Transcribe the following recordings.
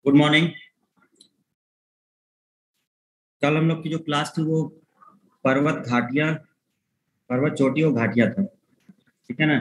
Good morning. कल हम लोग की जो क्लास थी वो पर्वत घाटियां, पर्वत चोटी और घाटियां था। ठीक है ना।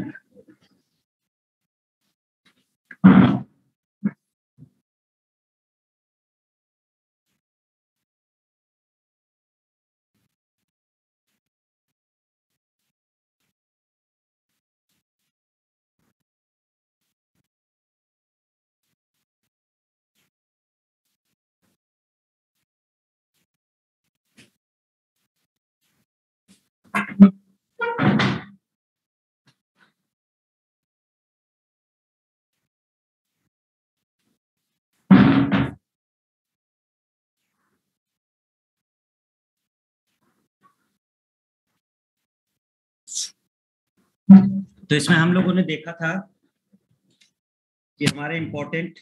तो इसमें हम लोगों ने देखा था कि हमारे इम्पोर्टेंट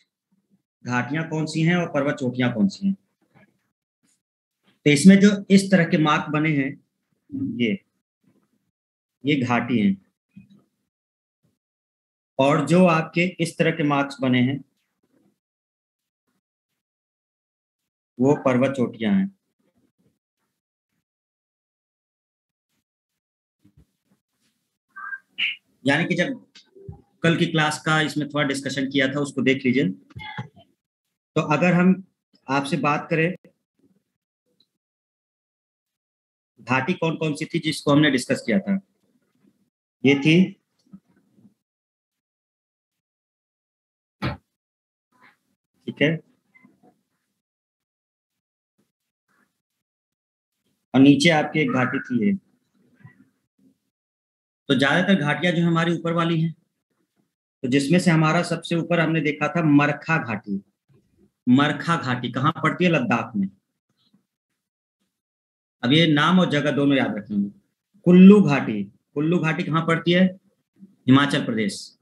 घाटियां कौन सी हैं और पर्वत चोटियां कौन सी हैं। तो इसमें जो इस तरह के मार्क बने हैं, ये ये घाटी हैं, और जो आपके इस तरह के मार्क्स बने हैं वो पर्वत चोटियां हैं। यानी कि जब कल की क्लास का इसमें थोड़ा डिस्कशन किया था उसको देख लीजिए। तो अगर हम आपसे बात करें घाटी कौन कौन सी थी जिसको हमने डिस्कस किया था, ये थी ठीक है, और नीचे आपकी एक घाटी थी ये। तो ज्यादातर घाटियां जो हमारी ऊपर वाली हैं, तो जिसमें से हमारा सबसे ऊपर हमने देखा था मरखा घाटी। मरखा घाटी कहाँ पड़ती है? लद्दाख में। अब ये नाम और जगह दोनों याद रखेंगे। कुल्लू घाटी, कुल्लू घाटी कहाँ पड़ती है? हिमाचल प्रदेश।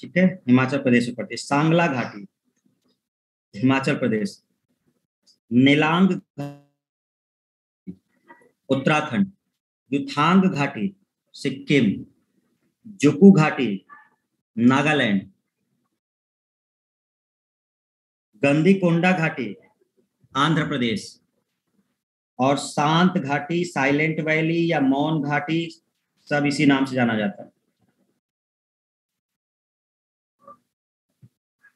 ठीक है, हिमाचल प्रदेश में पड़ती है। सांगला घाटी हिमाचल प्रदेश। नेलांग उत्तराखंड। युथांग घाटी सिक्किम। जुकू घाटी नागालैंड। गंदीकोंडा घाटी आंध्र प्रदेश। और शांत घाटी, साइलेंट वैली या मौन घाटी, सब इसी नाम से जाना जाता है।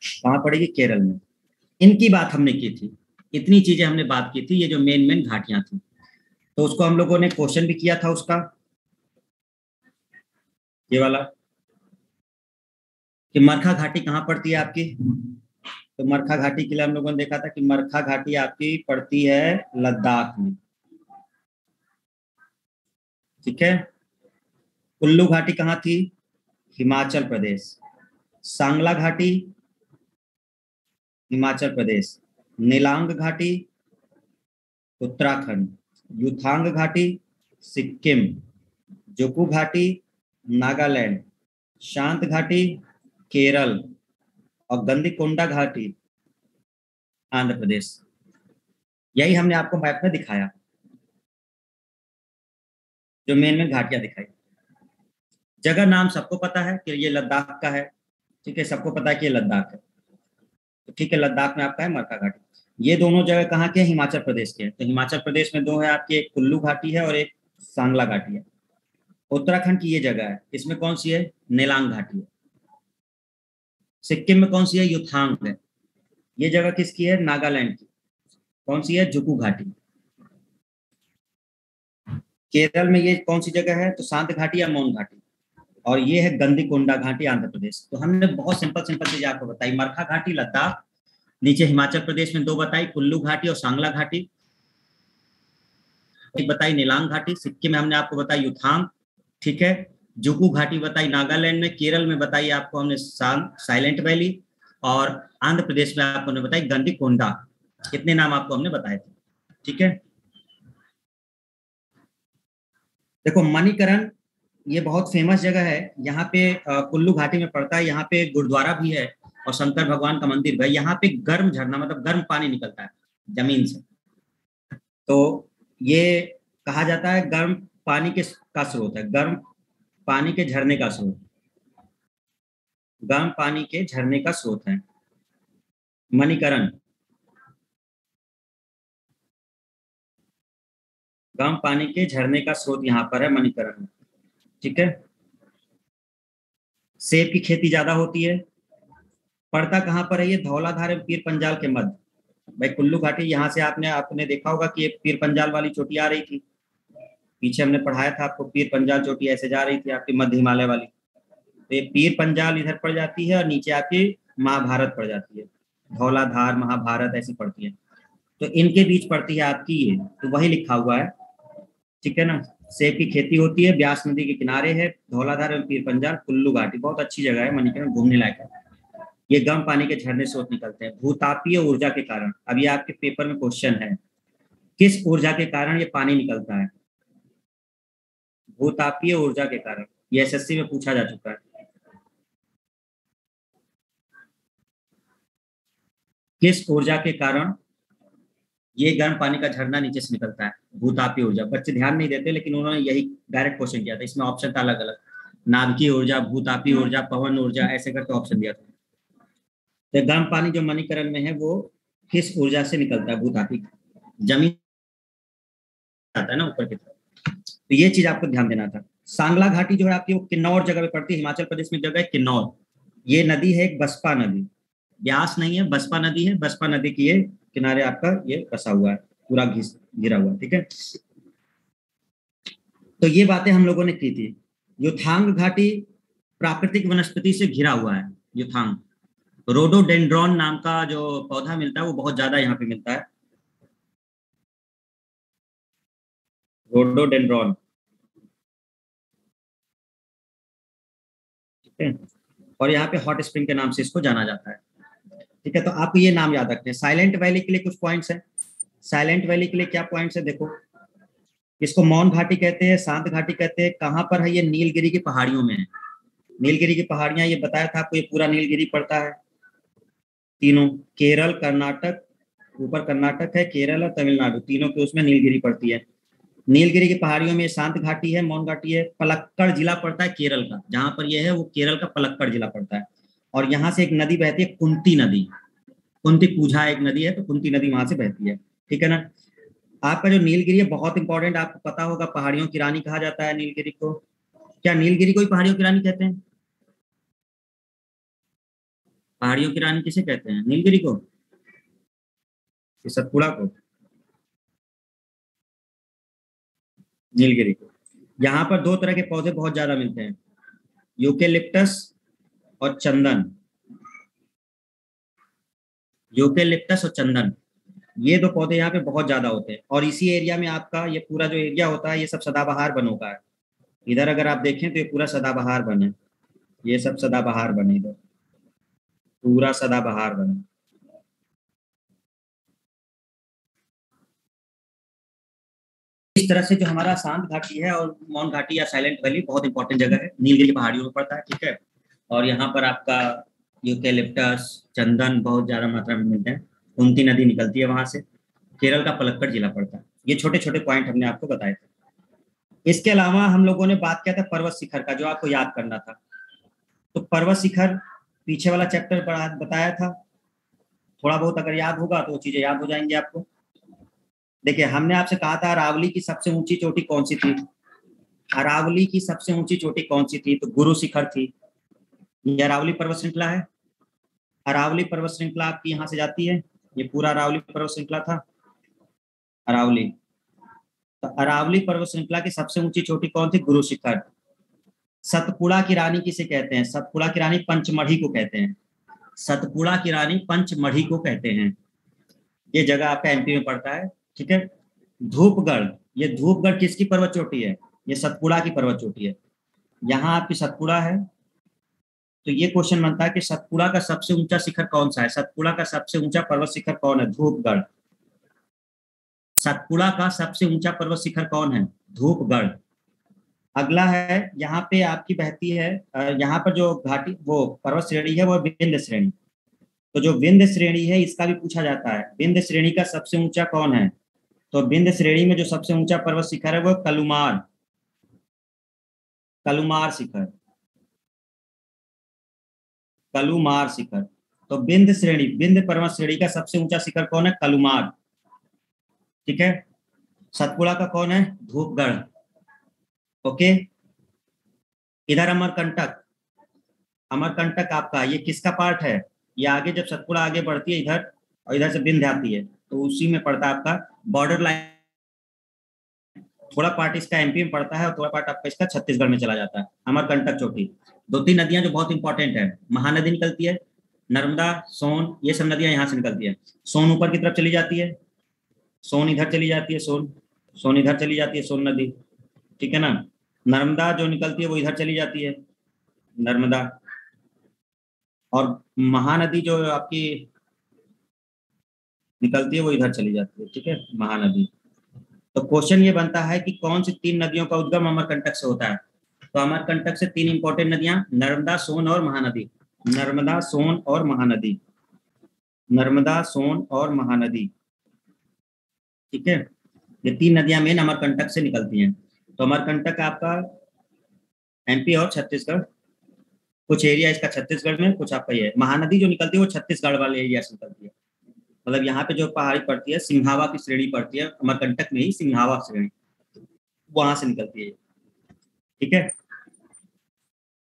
कहाँ पड़ेगी? केरल में। इनकी बात हमने की थी, इतनी चीजें हमने बात की थी, ये जो मेन मेन घाटियां थी। तो उसको हम लोगों ने क्वेश्चन भी किया था उसका, ये वाला, कि मरखा घाटी कहाँ पड़ती है आपकी। तो मरखा घाटी के लिए हम लोगों ने देखा था कि मरखा घाटी आपकी पड़ती है लद्दाख में। ठीक है। कुल्लू घाटी कहाँ थी? हिमाचल प्रदेश। सांगला घाटी हिमाचल प्रदेश। नीलांग घाटी उत्तराखंड। युथांग घाटी सिक्किम। जुकू घाटी नागालैंड। शांत घाटी केरल। और गंदीकोंडा घाटी आंध्र प्रदेश। यही हमने आपको मैप में दिखाया, जो मेन मेन घाटियां दिखाई। जगह नाम सबको पता है कि ये लद्दाख का है। ठीक है, सबको पता है कि ये लद्दाख है। तो ठीक है, लद्दाख में आपका है मरका घाटी। ये दोनों जगह कहाँ के हैं? हिमाचल प्रदेश के हैं। तो हिमाचल प्रदेश में दो है आपकी, एक कुल्लू घाटी है और एक सांगला घाटी है। उत्तराखंड की ये जगह है, इसमें कौन सी है? नेलांग घाटी है। सिक्किम में कौन सी है? युथांग है। ये जगह किसकी है? नागालैंड की। कौन सी है? जुकू घाटी। केरल में ये कौन सी जगह है? तो शांत घाटी या मौन घाटी। और ये है गंदीकोंडा घाटी आंध्र प्रदेश। तो हमने बहुत सिंपल सिंपल चीजें आपको बताई। मरखा घाटी लद्दाख, नीचे हिमाचल प्रदेश में दो बताई, कुल्लू घाटी और सांगला घाटी। एक बताई नीलांग घाटी, सिक्किम में हमने आपको बताई युथांग। ठीक है। जुकू घाटी बताई नागालैंड में। केरल में बताई आपको हमने साइलेंट वैली। और आंध्र प्रदेश में आपको हमने बताई गंदीकोंडा। इतने नाम आपको हमने बताए थे। ठीक है। देखो मणिकरण, ये बहुत फेमस जगह है। यहाँ पे कुल्लू घाटी में पड़ता है। यहाँ पे गुरुद्वारा भी है और शंकर भगवान का मंदिर भी है। यहाँ पे गर्म झरना, मतलब गर्म पानी निकलता है जमीन से। तो ये कहा जाता है गर्म पानी के का स्रोत है, गर्म पानी के झरने का स्रोत। गर्म पानी के झरने का स्रोत है। मणिकरण, गर्म पानी के झरने का स्रोत यहाँ पर है मणिकरण। ठीक है। सेब की खेती ज्यादा होती है। पड़ता कहाँ पर है ये? धौलाधार एवं पीर पंजाल के मध्य। भाई कुल्लू घाटी, यहाँ से आपने आपने देखा होगा कि ये पीर पंजाल वाली चोटी आ रही थी, पीछे हमने पढ़ाया था आपको, पीर पंजाल चोटी ऐसे जा रही थी आपकी मध्य हिमालय वाली। तो ये पीर पंजाल इधर पड़ जाती है और नीचे आपकी महाभारत पड़ जाती है, धौलाधार महाभारत ऐसी पड़ती है। तो इनके बीच पड़ती है आपकी ये, तो वही लिखा हुआ है। ठीक है ना। सेब की खेती होती है, ब्यास नदी के किनारे है, धौलाधार एवं पीर पंजाल, कुल्लू घाटी बहुत अच्छी जगह है, मणिकरण घूमने लायक है। ये गर्म पानी के झरने स्रोत निकलते हैं भूतापीय ऊर्जा के कारण। अभी आपके पेपर में क्वेश्चन है, किस ऊर्जा के कारण ये पानी निकलता है? भूतापीय ऊर्जा के कारण, ये एसएससी में पूछा जा चुका है। किस ऊर्जा के कारण ये गर्म पानी का झरना नीचे से निकलता है? भूतापीय ऊर्जा। बच्चे ध्यान नहीं देते, लेकिन उन्होंने यही डायरेक्ट क्वेश्चन किया था, इसमें ऑप्शन था अलग अलग, नाभिकीय ऊर्जा, भूतापीय ऊर्जा, पवन ऊर्जा, ऐसे करके ऑप्शन दिया था। तो गर्म पानी जो मणिकरण में है वो किस ऊर्जा से निकलता है? भूतापीय, जमीन आता है ना ऊपर की तरफ। तो ये चीज आपको ध्यान देना था। सांगला घाटी जो है आपकी वो किन्नौर जगह पे पड़ती है, हिमाचल प्रदेश में जगह है किन्नौर। ये नदी है एक बसपा नदी, ब्यास नहीं है, बसपा नदी है। बसपा नदी की ये किनारे आपका ये बसा हुआ है, पूरा घिरा हुआ। ठीक है। तो ये बातें हम लोगों ने की थी। युथांग घाटी प्राकृतिक वनस्पति से घिरा हुआ है। युथांग, रोडोडेंड्रॉन नाम का जो पौधा मिलता है वो बहुत ज्यादा यहाँ पे मिलता है, रोडोडेंड्रॉन। ठीक है। और यहाँ पे हॉट स्प्रिंग के नाम से इसको जाना जाता है। ठीक है। तो आपको ये नाम याद रखने हैं। साइलेंट वैली के लिए कुछ पॉइंट्स हैं। साइलेंट वैली के लिए क्या पॉइंट्स है देखो, इसको मौन घाटी कहते हैं, शांत घाटी कहते हैं। कहाँ पर है? ये नीलगिरी की पहाड़ियों में है। नीलगिरी की पहाड़ियां, ये बताया था आपको, ये पूरा नीलगिरी पड़ता है तीनों, केरल कर्नाटक, ऊपर कर्नाटक है, केरल और तमिलनाडु, तीनों के उसमें नीलगिरी पड़ती है। नीलगिरी की पहाड़ियों में शांत घाटी है, मौन घाटी है। पलक्कड़ जिला पड़ता है केरल का, जहां पर यह है वो केरल का पलक्कड़ जिला पड़ता है। और यहाँ से एक नदी बहती है, कुंती नदी, कुंती पूझा एक नदी है, तो कुंती नदी वहां से बहती है। ठीक है ना। आपका जो नीलगिरी है बहुत इंपॉर्टेंट, आपको पता होगा पहाड़ियों की रानी कहा जाता है नीलगिरी को। क्या नीलगिरी को ही पहाड़ियों की रानी कहते हैं? पहाड़ियों की रानी किसे कहते हैं? नीलगिरी को, सतपुड़ा को? नीलगिरी को। यहाँ पर दो तरह के पौधे बहुत ज्यादा मिलते हैं, यूकेलिप्टस और चंदन। यूकेलिप्टस और चंदन, ये दो पौधे यहाँ पे बहुत ज्यादा होते हैं। और इसी एरिया में आपका ये पूरा जो एरिया होता है ये सब सदाबहार बनों का है। इधर अगर आप देखें तो ये पूरा सदाबहार बन है, ये सब सदाबहार बने, इधर पूरा सदाबहार बने। इस तरह से जो हमारा शांत घाटी है और मौन घाटी या साइलेंट वैली बहुत इंपॉर्टेंट जगह है, नीलगिरी पहाड़ियों में पड़ता है। ठीक है। और यहाँ पर आपका यूकेलिप्टस, चंदन बहुत ज्यादा मात्रा में मिलते हैं। कुंती नदी निकलती है वहां से। केरल का पलक्कड़ जिला पड़ता है। ये छोटे छोटे पॉइंट हमने आपको बताए थे। इसके अलावा हम लोगों ने बात किया था पर्वत शिखर का, जो आपको याद करना था। तो पर्वत शिखर पीछे वाला चैप्टर बताया था, थोड़ा बहुत अगर याद होगा तो वो चीजें याद हो जाएंगी आपको। देखिए हमने आपसे कहा था अरावली की सबसे ऊंची चोटी कौन सी थी? अरावली की सबसे ऊंची चोटी कौन सी थी? तो गुरु शिखर थी। ये अरावली पर्वत श्रृंखला है। अरावली पर्वत श्रृंखला आपकी यहाँ से जाती है, ये पूरा अरावली पर्वत श्रृंखला था। अरावली, तो अरावली पर्वत श्रृंखला की सबसे ऊंची चोटी कौन थी? गुरु शिखर। सतपुड़ा की रानी किसे कहते हैं? सतपुड़ा की रानी पंचमढ़ी को कहते हैं। सतपुड़ा की रानी पंचमढ़ी को कहते हैं। ये जगह आपका एमपी में पड़ता है। ठीक है। धूपगढ़, ये धूपगढ़ किसकी पर्वत चोटी है? ये सतपुड़ा की पर्वत चोटी है। यहाँ आपकी सतपुड़ा है। तो ये क्वेश्चन बनता है कि सतपुड़ा का सबसे ऊंचा शिखर कौन सा है? सतपुड़ा का सबसे ऊंचा पर्वत शिखर कौन है? धूपगढ़। सतपुड़ा का सबसे ऊंचा पर्वत शिखर कौन है? धूपगढ़। अगला है, यहाँ पे आपकी बहती है, यहाँ पर जो घाटी वो पर्वत श्रेणी है वो विंध्य श्रेणी। तो जो विंध्य श्रेणी है इसका भी पूछा जाता है, विंध्य श्रेणी का सबसे ऊंचा कौन है? तो विंध्य श्रेणी में जो सबसे ऊंचा पर्वत शिखर है वो कलुमार, कलुमार शिखर। कलुमार शिखर। तो विंध्य श्रेणी, विंध्य पर्वत श्रेणी का सबसे ऊंचा शिखर कौन है? कलुमार। ठीक है। सतपुड़ा का कौन है? धूपगढ़। ओके। इधर अमरकंटक, अमरकंटक आपका ये किसका पार्ट है? ये आगे जब सतपुड़ा आगे बढ़ती है इधर और इधर से विंध्य आती है तो उसी में पड़ता है आपका, बॉर्डर लाइन। थोड़ा पार्ट इसका एमपी में पड़ता है और थोड़ा पार्ट आपका इसका छत्तीसगढ़ में चला जाता है। अमरकंटक चोटी। दो तीन नदियां जो बहुत इंपॉर्टेंट है, महानदी निकलती है, नर्मदा, सोन, ये सब नदियां यहाँ से निकलती है। सोन ऊपर की तरफ चली जाती है, सोन इधर चली जाती है, सोन इधर चली जाती है, सोन नदी। ठीक है ना। नर्मदा जो निकलती है वो इधर चली जाती है, नर्मदा। और महानदी जो आपकी निकलती है वो इधर चली जाती है। ठीक है, महानदी। तो क्वेश्चन ये बनता है कि कौन सी तीन नदियों का उद्गम अमरकंटक से होता है? तो अमरकंटक से तीन इंपॉर्टेंट नदियां, नर्मदा, सोन और महानदी। नर्मदा, सोन और महानदी। नर्मदा, सोन और महानदी। ठीक है, ये तीन नदियां मेन अमरकंटक से निकलती हैं। तो अमरकंटक आपका एमपी और छत्तीसगढ़, कुछ एरिया इसका छत्तीसगढ़ में, कुछ आपका ये है। महानदी जो निकलती है वो छत्तीसगढ़ वाले एरिया से निकलती है। मतलब यहाँ पे जो पहाड़ी पड़ती है, सिंहावा की श्रेणी पड़ती है, अमरकंटक में ही सिंहावा श्रेणी, वहां से निकलती है। ठीक है।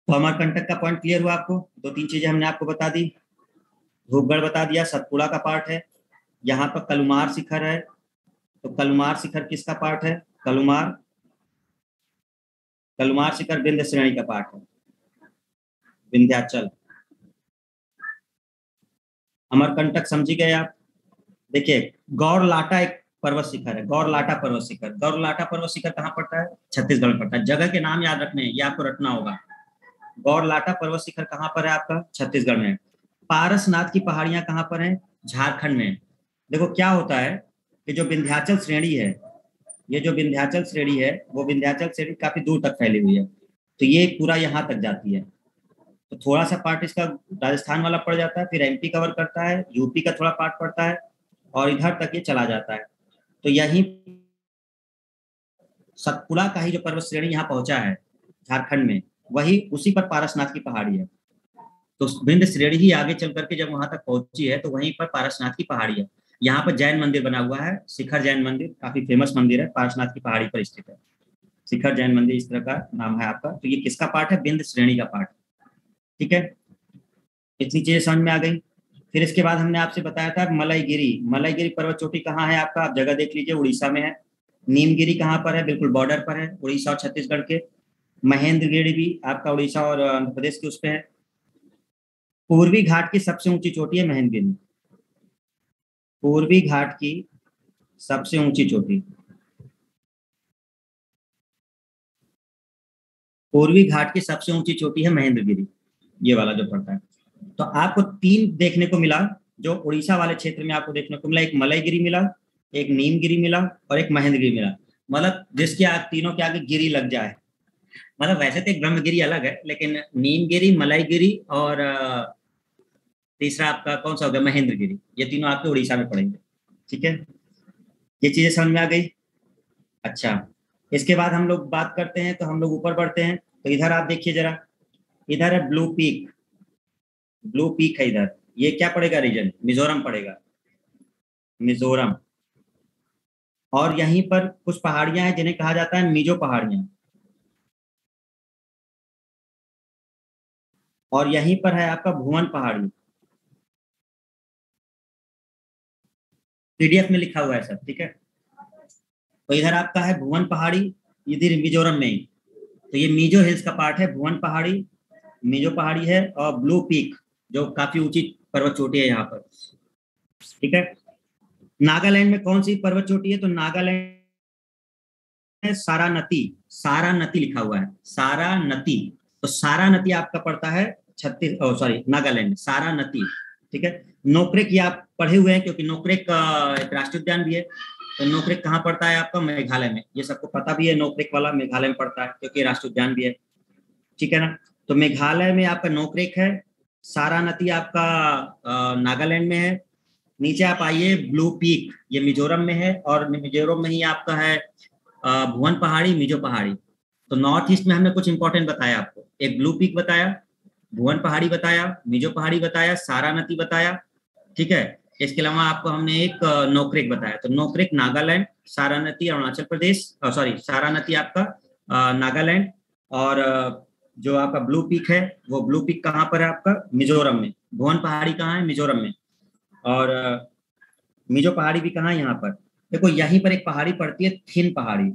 तो अमरकंटक का पॉइंट क्लियर हुआ आपको? दो तीन चीजें हमने आपको बता दी। धूपगढ़ बता दिया, सतपुड़ा का पार्ट है। यहाँ पर कलुमार शिखर है, तो कलुमार शिखर किसका पार्ट है? कलुमार, कलुमार शिखर विंध्य श्रेणी का पार्ट है, विंध्याचल। अमरकंटक समझी गए आप? देखिए, गौरलाटा एक पर्वत शिखर है, गौरलाटा पर्वत शिखर। गौरलाटा पर्वत शिखर कहाँ पड़ता है? छत्तीसगढ़ में पड़ता है। जगह के नाम याद रखने हैं, ये आपको रटना होगा। गौरलाटा पर्वत शिखर कहाँ पर है आपका? छत्तीसगढ़ में। पारसनाथ की पहाड़ियां कहाँ पर हैं? झारखंड में। देखो क्या होता है कि जो विंध्याचल श्रेणी है, ये जो विंध्याचल श्रेणी है वो विंध्याचल श्रेणी काफी दूर तक फैली हुई है। तो ये पूरा यहाँ तक जाती है। तो थोड़ा सा पार्ट इसका राजस्थान वाला पड़ जाता है, फिर एमपी कवर करता है, यूपी का थोड़ा पार्ट पड़ता है और इधर तक ये चला जाता है। तो यही सतपुड़ा का ही जो पर्वत श्रेणी यहाँ पहुंचा है झारखंड में, वही उसी पर पारसनाथ की पहाड़ी है। तो विंध्य श्रेणी ही आगे चल करके जब वहां तक पहुंची है तो वहीं पर पारसनाथ की पहाड़ी है। यहाँ पर जैन मंदिर बना हुआ है, शिखर जैन मंदिर, काफी फेमस मंदिर है, पारसनाथ की पहाड़ी पर स्थित है। शिखर जैन मंदिर इस तरह का नाम है आपका। तो ये किसका पार्ट है? विंध्य श्रेणी का पार्ट। ठीक है, इतनी चीजें समझ में आ गई। फिर इसके बाद हमने आपसे बताया था मलयगिरी। मलयगिरी पर्वत चोटी कहाँ है आपका? आप जगह देख लीजिए, उड़ीसा में है। नीमगिरी कहाँ पर है? बिल्कुल बॉर्डर पर है, उड़ीसा और छत्तीसगढ़ के। महेंद्रगिरी भी आपका उड़ीसा और आंध्र प्रदेश के उस पे है। पूर्वी घाट की सबसे ऊंची चोटी है महेंद्रगिरी। पूर्वी घाट की सबसे ऊंची चोटी, पूर्वी घाट की सबसे ऊंची चोटी है महेंद्रगिरी, ये वाला जो पड़ता है। तो आपको तीन देखने को मिला, जो उड़ीसा वाले क्षेत्र में आपको देखने को मिला। एक मलयगिरी मिला, एक नीमगिरी मिला और एक महेंद्रगिरी मिला। मतलब जिसके तीनों के आगे गिरी लग जाए। मतलब वैसे तो एक ब्रह्मगिरी अलग है, लेकिन नीमगिरी, मलयगिरी और तीसरा आपका कौन सा हो गया? महेंद्रगिरी। ये तीनों आपके उड़ीसा में पड़ेंगे। ठीक है, ये चीजें समझ में आ गई। अच्छा, इसके बाद हम लोग बात करते हैं, तो हम लोग ऊपर बढ़ते हैं। तो इधर आप देखिए जरा, इधर है ब्लू पीक। ब्लू पीक है इधर। ये क्या पड़ेगा? रीजन मिजोरम पड़ेगा, मिजोरम। और यहीं पर कुछ पहाड़ियां हैं जिन्हें कहा जाता है मिजो पहाड़ियां। और यहीं पर है आपका भुवन पहाड़ी। पीडीएफ में लिखा हुआ है सब। ठीक है, तो इधर आपका है भुवन पहाड़ी, इधर मिजोरम में ही। तो ये मिजो हिल्स का पार्ट है, भुवन पहाड़ी, मिजो पहाड़ी है, और ब्लू पीक जो काफी ऊंची पर्वत चोटी है यहाँ पर। ठीक है। नागालैंड में कौन सी पर्वत चोटी है? तो नागालैंड में सारानती, सारानती लिखा हुआ है, सारानती। तो सारानती आपका पड़ता है छत्तीस, सॉरी, नागालैंड में सारानती। ठीक है। नोकरेक ये आप पढ़े हुए हैं, क्योंकि नोकरेक एक राष्ट्रीय उद्यान भी है। तो नोकरेक कहाँ पड़ता है आपका? मेघालय में। ये सबको पता भी है, नोकरेक वाला मेघालय में पड़ता है, क्योंकि राष्ट्रीय उद्यान भी है। ठीक है ना। तो मेघालय में आपका नोकरेक है, सारानती आपका नागालैंड में है। नीचे आप आइए, ब्लू पीक ये मिजोरम में है, और मिजोरम में ही आपका है भुवन पहाड़ी, मिजो पहाड़ी। तो नॉर्थ ईस्ट में हमने कुछ इंपॉर्टेंट बताया आपको। एक ब्लू पीक बताया, भुवन पहाड़ी बताया, मिजो पहाड़ी बताया, सारा नदी बताया, ठीक है। इसके अलावा आपको हमने एक नोक्रेक बताया। तो नोक्रेक नागालैंड, सारानाथी अरुणाचल प्रदेश, सॉरी सारानाथी आपका नागालैंड, और जो आपका ब्लू पीक है वो ब्लू पीक कहाँ पर है आपका, मिजोरम में। भुवन पहाड़ी कहाँ है, मिजोरम में। और मिजो पहाड़ी भी कहाँ है, यहाँ पर। देखो यहीं पर एक पहाड़ी पड़ती है, थिन पहाड़ी।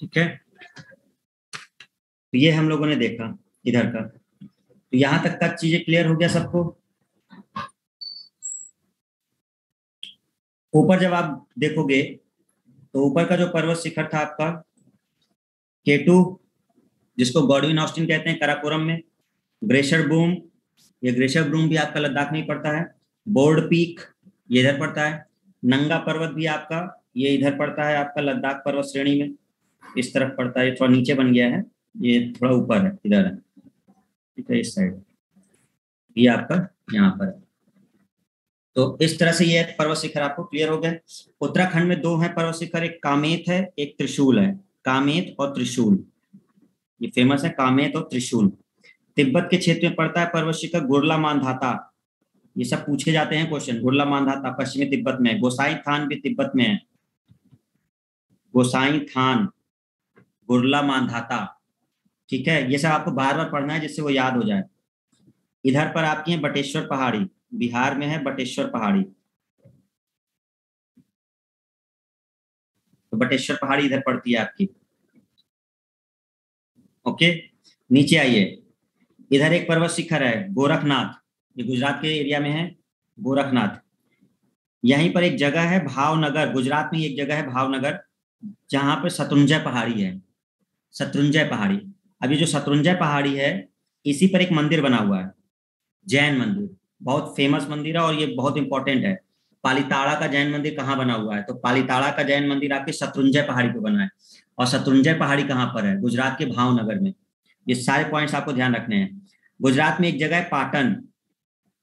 ठीक है, तो ये हम लोगों ने देखा इधर का। तो यहां तक का चीजें क्लियर हो गया सबको। ऊपर जब आप देखोगे तो ऊपर का जो पर्वत शिखर था आपका केटू, जिसको गॉडविन ऑस्टिन कहते हैं कराकोरम में, ग्लेशियर बूम, ये ग्लेशियर बूम भी आपका लद्दाख में ही पड़ता है, बोर्ड पीक ये इधर पड़ता है, नंगा पर्वत भी आपका ये इधर पड़ता है आपका लद्दाख पर्वत श्रेणी में, इस तरफ पड़ता है, ये थोड़ा नीचे बन गया है, ये थोड़ा ऊपर है इधर है, ठीक है, इस साइड, ये आपका यहाँ पर है। तो इस तरह से ये पर्वत शिखर आपको क्लियर हो गए। उत्तराखंड में दो हैं पर्वत शिखर, एक कामेत है एक त्रिशूल है, कामेत और त्रिशूल, ये फेमस है कामेत और त्रिशूल। तिब्बत के क्षेत्र में पड़ता है पर्वत शिखर गुरला मांधाता, ये सब पूछे जाते हैं क्वेश्चन, गुरला मांधाता पश्चिमी तिब्बत में, गोसाई थान भी तिब्बत में है, गोसाई थान, गुरला मांधाता, ठीक है, ये सब आपको बार बार पढ़ना है जिससे वो याद हो जाए। इधर पर आपकी है बटेश्वर पहाड़ी, बिहार में है बटेश्वर पहाड़ी, तो बटेश्वर पहाड़ी इधर पड़ती है आपकी। ओके, नीचे आइए, इधर एक पर्वत शिखर है गोरखनाथ, ये गुजरात के एरिया में है गोरखनाथ। यहीं पर एक जगह है भावनगर, गुजरात में एक जगह है भावनगर, जहां पर शत्रुंजय पहाड़ी है, शत्रुंजय पहाड़ी। अभी जो शत्रुंजय पहाड़ी है इसी पर एक मंदिर बना हुआ है, जैन मंदिर, बहुत फेमस मंदिर है और ये बहुत इंपॉर्टेंट है। पालीताड़ा का जैन मंदिर कहाँ बना हुआ है, तो पालीताड़ा का जैन मंदिर आपके शत्रुंजय पहाड़ी पे बना है, और शत्रुंजय पहाड़ी कहाँ पर है, गुजरात के भावनगर में। ये सारे पॉइंट्स आपको ध्यान रखने हैं। गुजरात में एक जगह है पाटन,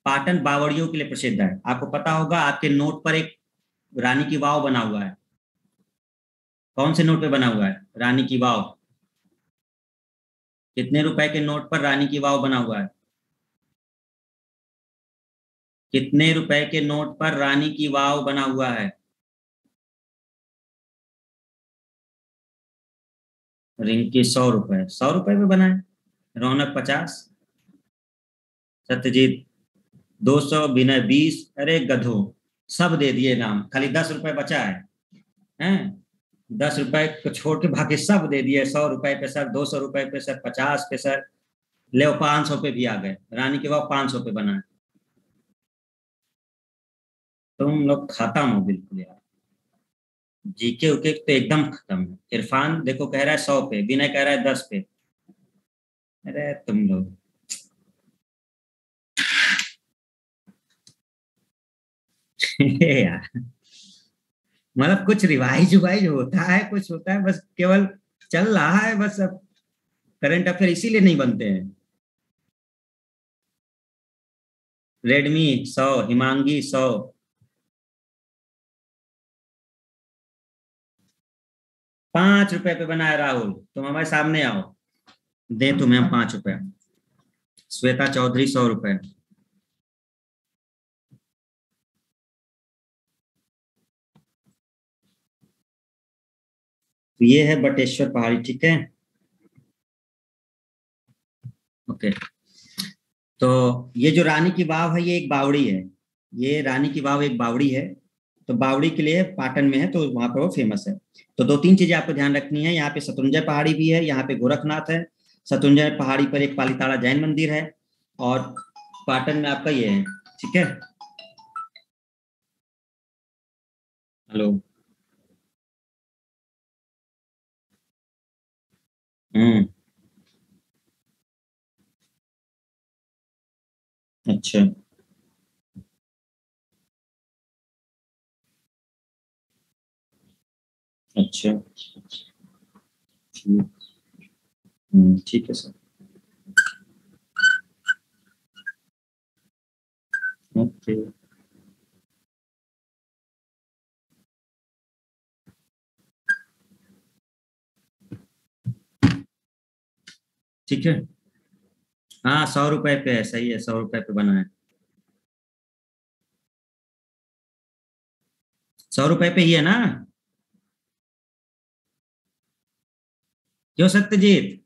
पाटन बावड़ियों के लिए प्रसिद्ध है, आपको पता होगा आपके नोट पर एक रानी की वाव बना हुआ है, कौन से नोट पे बना हुआ है रानी की वाव, कितने रुपए के नोट पर रानी की वाव बना हुआ है, कितने रुपए के नोट पर रानी की वाव बना हुआ है, रिंकी 100 रुपए, 100 रुपए पे बना है, रौनक 50, सत्यजीत 200, विनय 20, अरे गधो सब दे दिए नाम, खाली 10 रुपए बचा हैं, 10 रुपए को छोड़ के बाकी सब दे दिए, 100 रुपए पे सर, 200 रुपए पे सर, 50 पे सर, ले 500 पे भी आ गए, रानी के बाद 500 पे बना है। तुम लोग खत्म हो बिल्कुल यार, जीके उके तो एकदम खत्म है। इरफान देखो कह रहा है 100 पे, विनय कह रहा है 10 पे, अरे तुम लोग यार, मतलब कुछ रिवाइज उवाइज होता है, कुछ होता है, बस केवल चल रहा है बस, अब करंट अफेयर इसीलिए नहीं बनते हैं। रेडमी 100, हिमांगी 100, 5 रुपए पे बना है राहुल, तुम हमारे सामने आओ, दे तुम्हें हम 5 रुपए। श्वेता चौधरी 100 रुपए, तो ये है बटेश्वर पहाड़ी, ठीक है, ओके। तो ये जो रानी की वाव है ये एक बावड़ी है, ये रानी की वाव एक बावड़ी है, तो बावड़ी के लिए पाटन में है तो वहां पर वो फेमस है। तो दो तीन चीजें आपको ध्यान रखनी है, यहाँ पे शत्रुंजय पहाड़ी भी है, यहाँ पे गोरखनाथ है, शत्रुंजय पहाड़ी पर एक पालीताड़ा जैन मंदिर है, और पाटन में आपका ये है, ठीक है। हेलो। हम्म। अच्छा। अच्छा। ठीक। ठीक है सर। ओके। ठीक है, हाँ 100 रुपए पे है, सही है, 100 रुपए पे बना है, 100 रुपए पे ही है ना, क्यों सत्यजीत,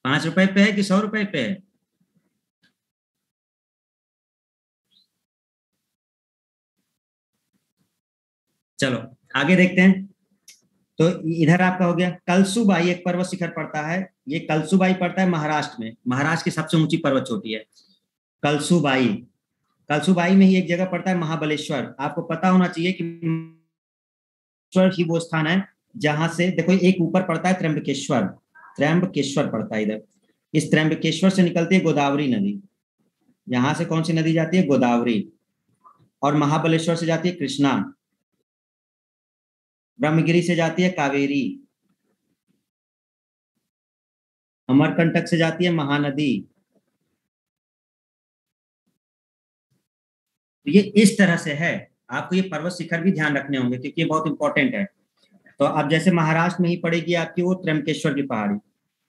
5 रुपए पे है कि 100 रुपए पे है। चलो आगे देखते हैं। तो इधर आपका हो गया। कलसुबाई एक पर्वत शिखर पड़ता है, ये कलसुबाई पड़ता है महाराष्ट्र में, महाराष्ट्र की सबसे ऊंची पर्वत चोटी है कलसुबाई। कलसुबाई में ही एक जगह पड़ता है महाबलेश्वर। आपको पता होना चाहिए कि महाबलेश्वर ही वो स्थान है जहां से देखो एक ऊपर पड़ता है त्र्यंबकेश्वर, त्र्यंबकेश्वर पड़ता है इधर। इस त्र्यंबकेश्वर से निकलती है गोदावरी नदी। यहां से कौन सी नदी जाती है? गोदावरी। और महाबलेश्वर से जाती है कृष्णा। ब्रह्मगिरी से जाती है कावेरी। अमरकंटक से जाती है महानदी। तो ये इस तरह से है। आपको ये पर्वत शिखर भी ध्यान रखने होंगे क्योंकि ये बहुत इंपॉर्टेंट है। तो अब जैसे महाराष्ट्र में ही पड़ेगी आपकी वो त्र्यंबकेश्वर की पहाड़ी,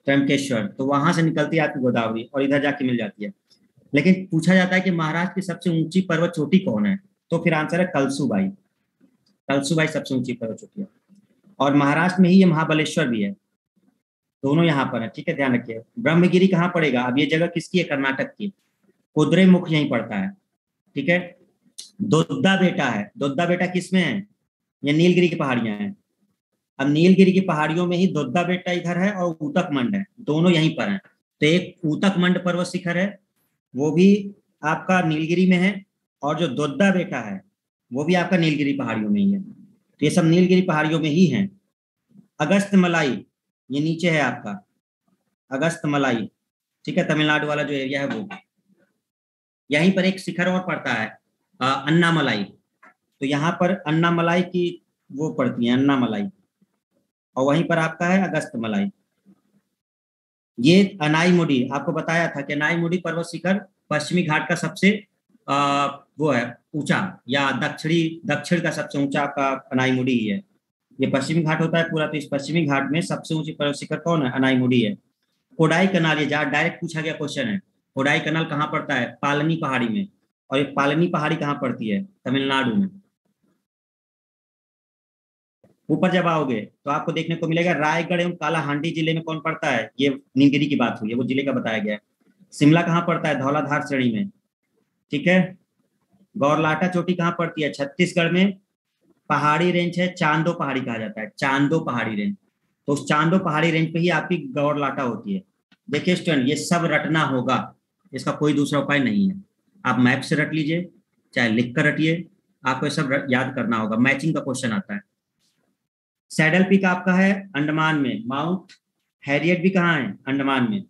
त्र्यंबकेश्वर, तो वहां से निकलती है आपकी गोदावरी और इधर जाके मिल जाती है। लेकिन पूछा जाता है कि महाराष्ट्र की सबसे ऊंची पर्वत चोटी कौन है, तो फिर आंसर है कलसुबाई। कलसुबाई सबसे ऊंची पर्वत चोटी है। और महाराष्ट्र में ही ये महाबलेश्वर भी है, दोनों यहाँ पर है। ठीक है, ध्यान रखिए। ब्रह्मगिरी कहाँ पड़ेगा? अब ये जगह किसकी है? कर्नाटक की। कुद्रेमुख यहीं पड़ता है। ठीक है। दोद्दा बेटा है, दोद्दा बेटा किसमें है? ये नीलगिरी की पहाड़ियां हैं। अब नीलगिरी की पहाड़ियों में ही दोद्दा बेटा इधर है और ऊतकमंड है, दोनों यहीं पर हैं। तो एक ऊतकमंड पर्वत शिखर है, वो भी आपका नीलगिरी में है, और जो दोद्दा बेटा है वो भी आपका नीलगिरी पहाड़ियों में ही है। तो ये सब नीलगिरी पहाड़ियों में ही है। अगस्त मलाई ये नीचे है आपका, अगस्त मलाई। ठीक है, तमिलनाडु वाला जो एरिया है वो। यहीं पर एक शिखर और पड़ता है अन्नामलाई। तो यहाँ पर अन्नामलाई की वो पड़ती है, अन्नामलाई। और वहीं पर आपका है अगस्त मलाई। ये अनाईमुडी, आपको बताया था कि अनाईमुडी पर्वत शिखर पश्चिमी घाट का सबसे वो है ऊंचा, या दक्षिण का सबसे ऊंचा आपका अनाईमुडी ही है। ये पश्चिमी घाट होता है पूरा, तो इस पश्चिमी घाट में सबसे ऊंची पर्वत शिखर कौन है? अनाईमुडी है। कोडाई कनाल, ये जहाँ डायरेक्ट पूछा गया क्वेश्चन है। कोडाई कनाल कहाँ पड़ता है? पालनी पहाड़ी में। और ये पालनी पहाड़ी कहाँ पड़ती है? तमिलनाडु में। ऊपर जब आओगे तो आपको देखने को मिलेगा रायगढ़ एवं कालाहांडी जिले में कौन पड़ता है? ये नीलगिरी की बात हुई है, वो जिले का बताया गया है। शिमला कहाँ पड़ता है? धौलाधार श्रेणी में। ठीक है। गौरलाटा चोटी कहाँ पड़ती है? छत्तीसगढ़ में। पहाड़ी रेंज है, चांदो पहाड़ी कहा जाता है, चांदो पहाड़ी रेंज। तो उस चांदो पहाड़ी रेंज पे ही आपकी गौरलाटा होती है। देखिए स्टूडेंट, ये सब रटना होगा, इसका कोई दूसरा उपाय नहीं है। आप मैप से रट लीजिए, चाहे लिख कर रटिए, आपको ये सब याद करना होगा। मैचिंग का क्वेश्चन आता है। सैडल पीक आपका है अंडमान में। माउंट हैरियट भी कहाँ है? अंडमान में।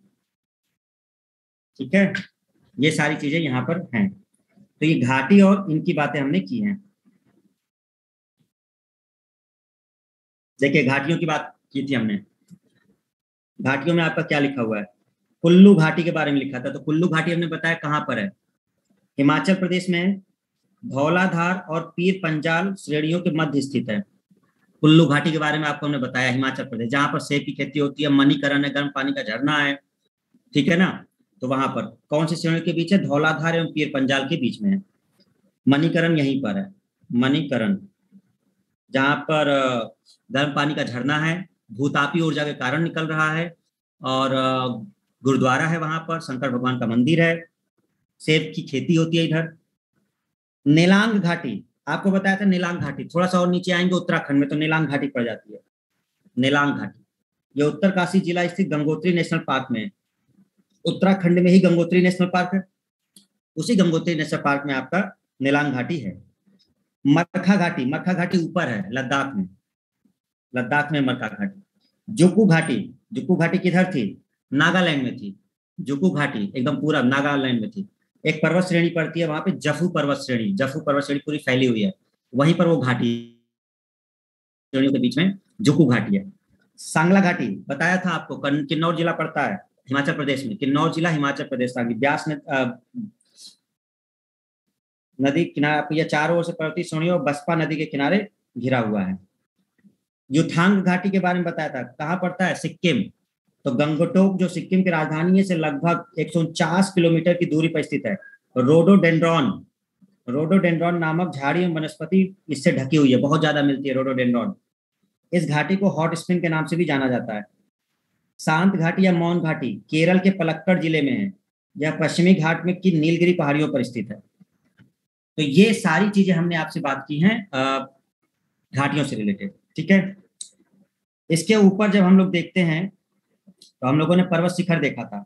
ठीक है, ये सारी चीजें यहाँ पर हैं। तो ये घाटी और इनकी बातें हमने की हैं। देखिए घाटियों की बात की थी हमने। घाटियों में आपका क्या लिखा हुआ है? कुल्लू घाटी के बारे में लिखा था। तो कुल्लू घाटी हमने बताया कहाँ पर है? हिमाचल प्रदेश में धौलाधार और पीर पंजाल श्रेणियों के मध्य स्थित है। कुल्लू घाटी के बारे में आपको हमने बताया, हिमाचल प्रदेश, जहां पर सेब की खेती होती है, मणिकरण है, गर्म पानी का झरना है। ठीक है ना? तो वहां पर कौन सी श्रेणी के बीच है? धौलाधार एवं पीर पंजाल के बीच में है। मणिकरण यहीं पर है, मणिकरण, जहां पर गर्म पानी का झरना है, भूतापी ऊर्जा के कारण निकल रहा है, और गुरुद्वारा है वहां पर, शंकर भगवान का मंदिर है, सेब की खेती होती है इधर। नेलांग घाटी, आपको बताया था नेलांग घाटी, थोड़ा सा और नीचे आएंगे उत्तराखंड में तो नेलांग घाटी पड़ जाती है। नेलांग घाटी ये उत्तरकाशी जिला स्थित गंगोत्री नेशनल पार्क में है। उत्तराखंड में ही गंगोत्री नेशनल पार्क है, उसी गंगोत्री नेशनल पार्क में आपका नेलांग घाटी है। मरखा घाटी, मरखा घाटी ऊपर है लद्दाख में, लद्दाख में मरखा घाटी। जुकू घाटी, जुकू घाटी किधर थी? नागालैंड में थी। जुकू घाटी एकदम पूरा नागालैंड में थी। एक पर्वत श्रेणी पड़ती है वहां पे, जफू पर्वत श्रेणी, जफू पर्वत श्रेणी पूरी फैली हुई है, वहीं पर वो घाटी श्रेणियों के बीच में जुकू घाटी है। सांगला घाटी बताया था आपको, किन्नौर जिला पड़ता है हिमाचल प्रदेश में, किन्नौर जिला हिमाचल प्रदेश का। ब्यास नदी किनारे, यह चारों ओर से पर्वतीय श्रेणियों और बसपा नदी के किनारे घिरा हुआ है। युथांग घाटी के बारे में बताया था, कहाँ पड़ता है? सिक्किम। तो गंगटोक जो सिक्किम की राजधानी है से लगभग 149 किलोमीटर की दूरी पर स्थित है। रोडोडेंड्रॉन, रोडोडेंड्रॉन नामक झाड़ी एवं वनस्पति इससे ढकी हुई है, बहुत ज्यादा मिलती है रोडोडेंड्रॉन। इस घाटी को हॉट स्प्रिंग के नाम से भी जाना जाता है। शांत घाटी या मौन घाटी केरल के पलक्कड़ जिले में है। यह पश्चिमी घाट में की नीलगिरी पहाड़ियों पर स्थित है। तो ये सारी चीजें हमने आपसे बात की हैं घाटियों से रिलेटेड। ठीक है, इसके ऊपर जब हम लोग देखते हैं तो हम लोगों ने पर्वत शिखर देखा था।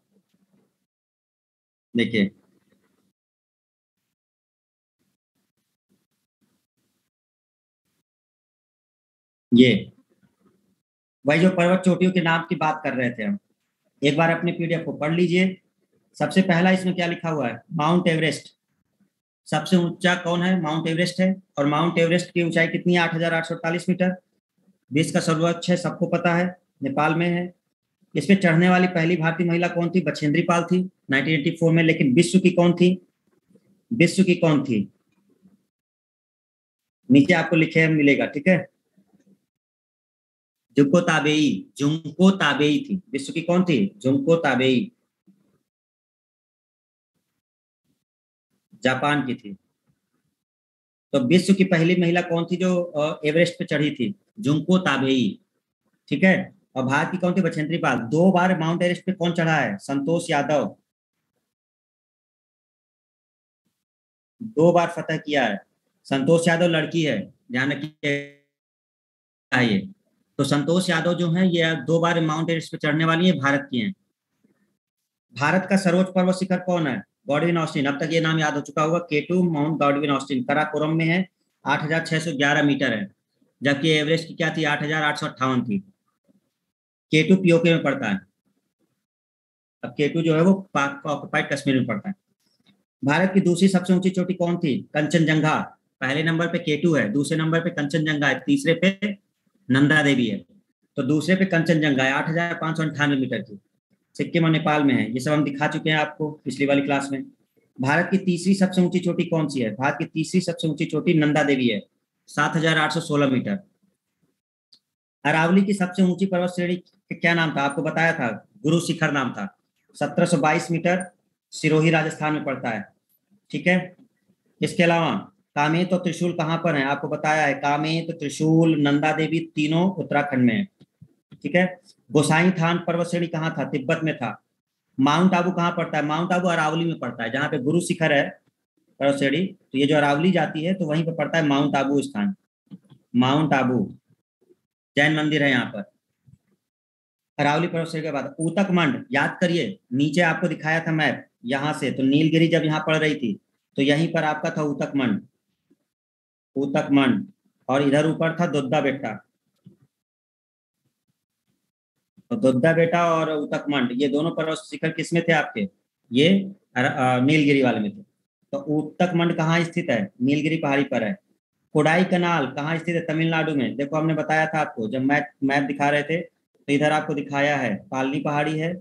देखिए ये वही जो पर्वत चोटियों के नाम की बात कर रहे थे हम, एक बार अपने पीडीएफ को पढ़ लीजिए। सबसे पहला इसमें क्या लिखा हुआ है, माउंट एवरेस्ट। सबसे ऊंचा कौन है, माउंट एवरेस्ट है। और माउंट एवरेस्ट की ऊंचाई कितनी है, 8,848 मीटर। विश्व का सर्वोच्च है, सबको पता है, नेपाल में है। इस पे चढ़ने वाली पहली भारतीय महिला कौन थी, बछेंद्री पाल थी 1984 में। लेकिन विश्व की कौन थी, विश्व की कौन थी, नीचे आपको लिखे मिलेगा, ठीक है। जुंको ताबेई, जुंको ताबेई थी। विश्व की कौन थी, जुंको ताबेई, जापान की थी। तो विश्व की पहली महिला कौन थी जो एवरेस्ट पे चढ़ी थी, जुंको ताबेई, ठीक है। और भारत की कौन थी, बछेंद्री पाल। 2 बार माउंट एवरेस्ट पे कौन चढ़ा है, संतोष यादव, 2 बार फतह किया है। संतोष यादव लड़की है, ध्यान रखिए ये। तो संतोष यादव जो है ये 2 बार माउंट एवरेस्ट पे चढ़ने वाली है, भारत की हैं। भारत का सर्वोच्च पर्वत शिखर कौन है, गॉडविन ऑस्टिन। अब तक ये नाम याद हो चुका होगा, केटू माउंट गॉडविन ऑस्टिन, कराकोरम में है, 8,611 मीटर है। जबकि एवरेस्ट की क्या थी, 8,858 थी। केटू पीओके में पड़ता है। अब केटू जो है वो पाक ऑक्युपाइड कश्मीर में पड़ता है। भारत की दूसरी सबसे ऊंची चोटी कौन थी, कंचनजंगा। पहले नंबर पे केटू है, दूसरे नंबर पे कंचनजंगा है, तीसरे पे नंदा देवी है। तो दूसरे पे कंचनजंगा है, 8,598 मीटर की। सिक्किम और नेपाल में है। ये सब हम दिखा चुके हैं आपको पिछली वाली क्लास में। भारत की तीसरी सबसे ऊंची चोटी कौन सी है, भारत की तीसरी सबसे ऊंची चोटी नंदा देवी है, 7,816 मीटर। अरावली की सबसे ऊंची पर्वत श्रेणी क्या नाम था, आपको बताया था, गुरु शिखर नाम था, 1722 मीटर, सिरोही राजस्थान में पड़ता है, ठीक है। इसके अलावा कामेत और त्रिशूल कहाँ पर है, आपको बताया है, कामेत, त्रिशूल, नंदा देवी तीनों उत्तराखंड में है, ठीक है। गोसाई थान पर्वत श्रेणी कहाँ था, तिब्बत में था। माउंट आबू कहाँ पड़ता है, माउंट आबू अरावली में पड़ता है, जहाँ पे गुरु शिखर है पर्वत श्रेणी, तो ये जो अरावली जाती है तो वहीं पर पड़ता है माउंट आबू स्थान। माउंट आबू जैन मंदिर है यहाँ पर। अरावली पर्वत श्रेणी के बाद ऊतक मंड, याद करिए, नीचे आपको दिखाया था मैप, यहाँ से तो नीलगिरी जब यहाँ पड़ रही थी तो यहीं पर आपका था ऊतक मंड, ऊतक मंड। और इधर ऊपर था दुद्धा बेटा, तो दुद्धा बेटा और ऊतक मंड ये दोनों पर्वत शिखर किसमें थे आपके, ये नीलगिरी वाले में थे। तो ऊतक मंड कहाँ स्थित है, नीलगिरी पहाड़ी पर है। कोडाई कनाल कहाँ स्थित है, तमिलनाडु में। देखो हमने बताया था आपको जब मैप मैप दिखा रहे थे, तो इधर आपको दिखाया है पालनी पहाड़ी है,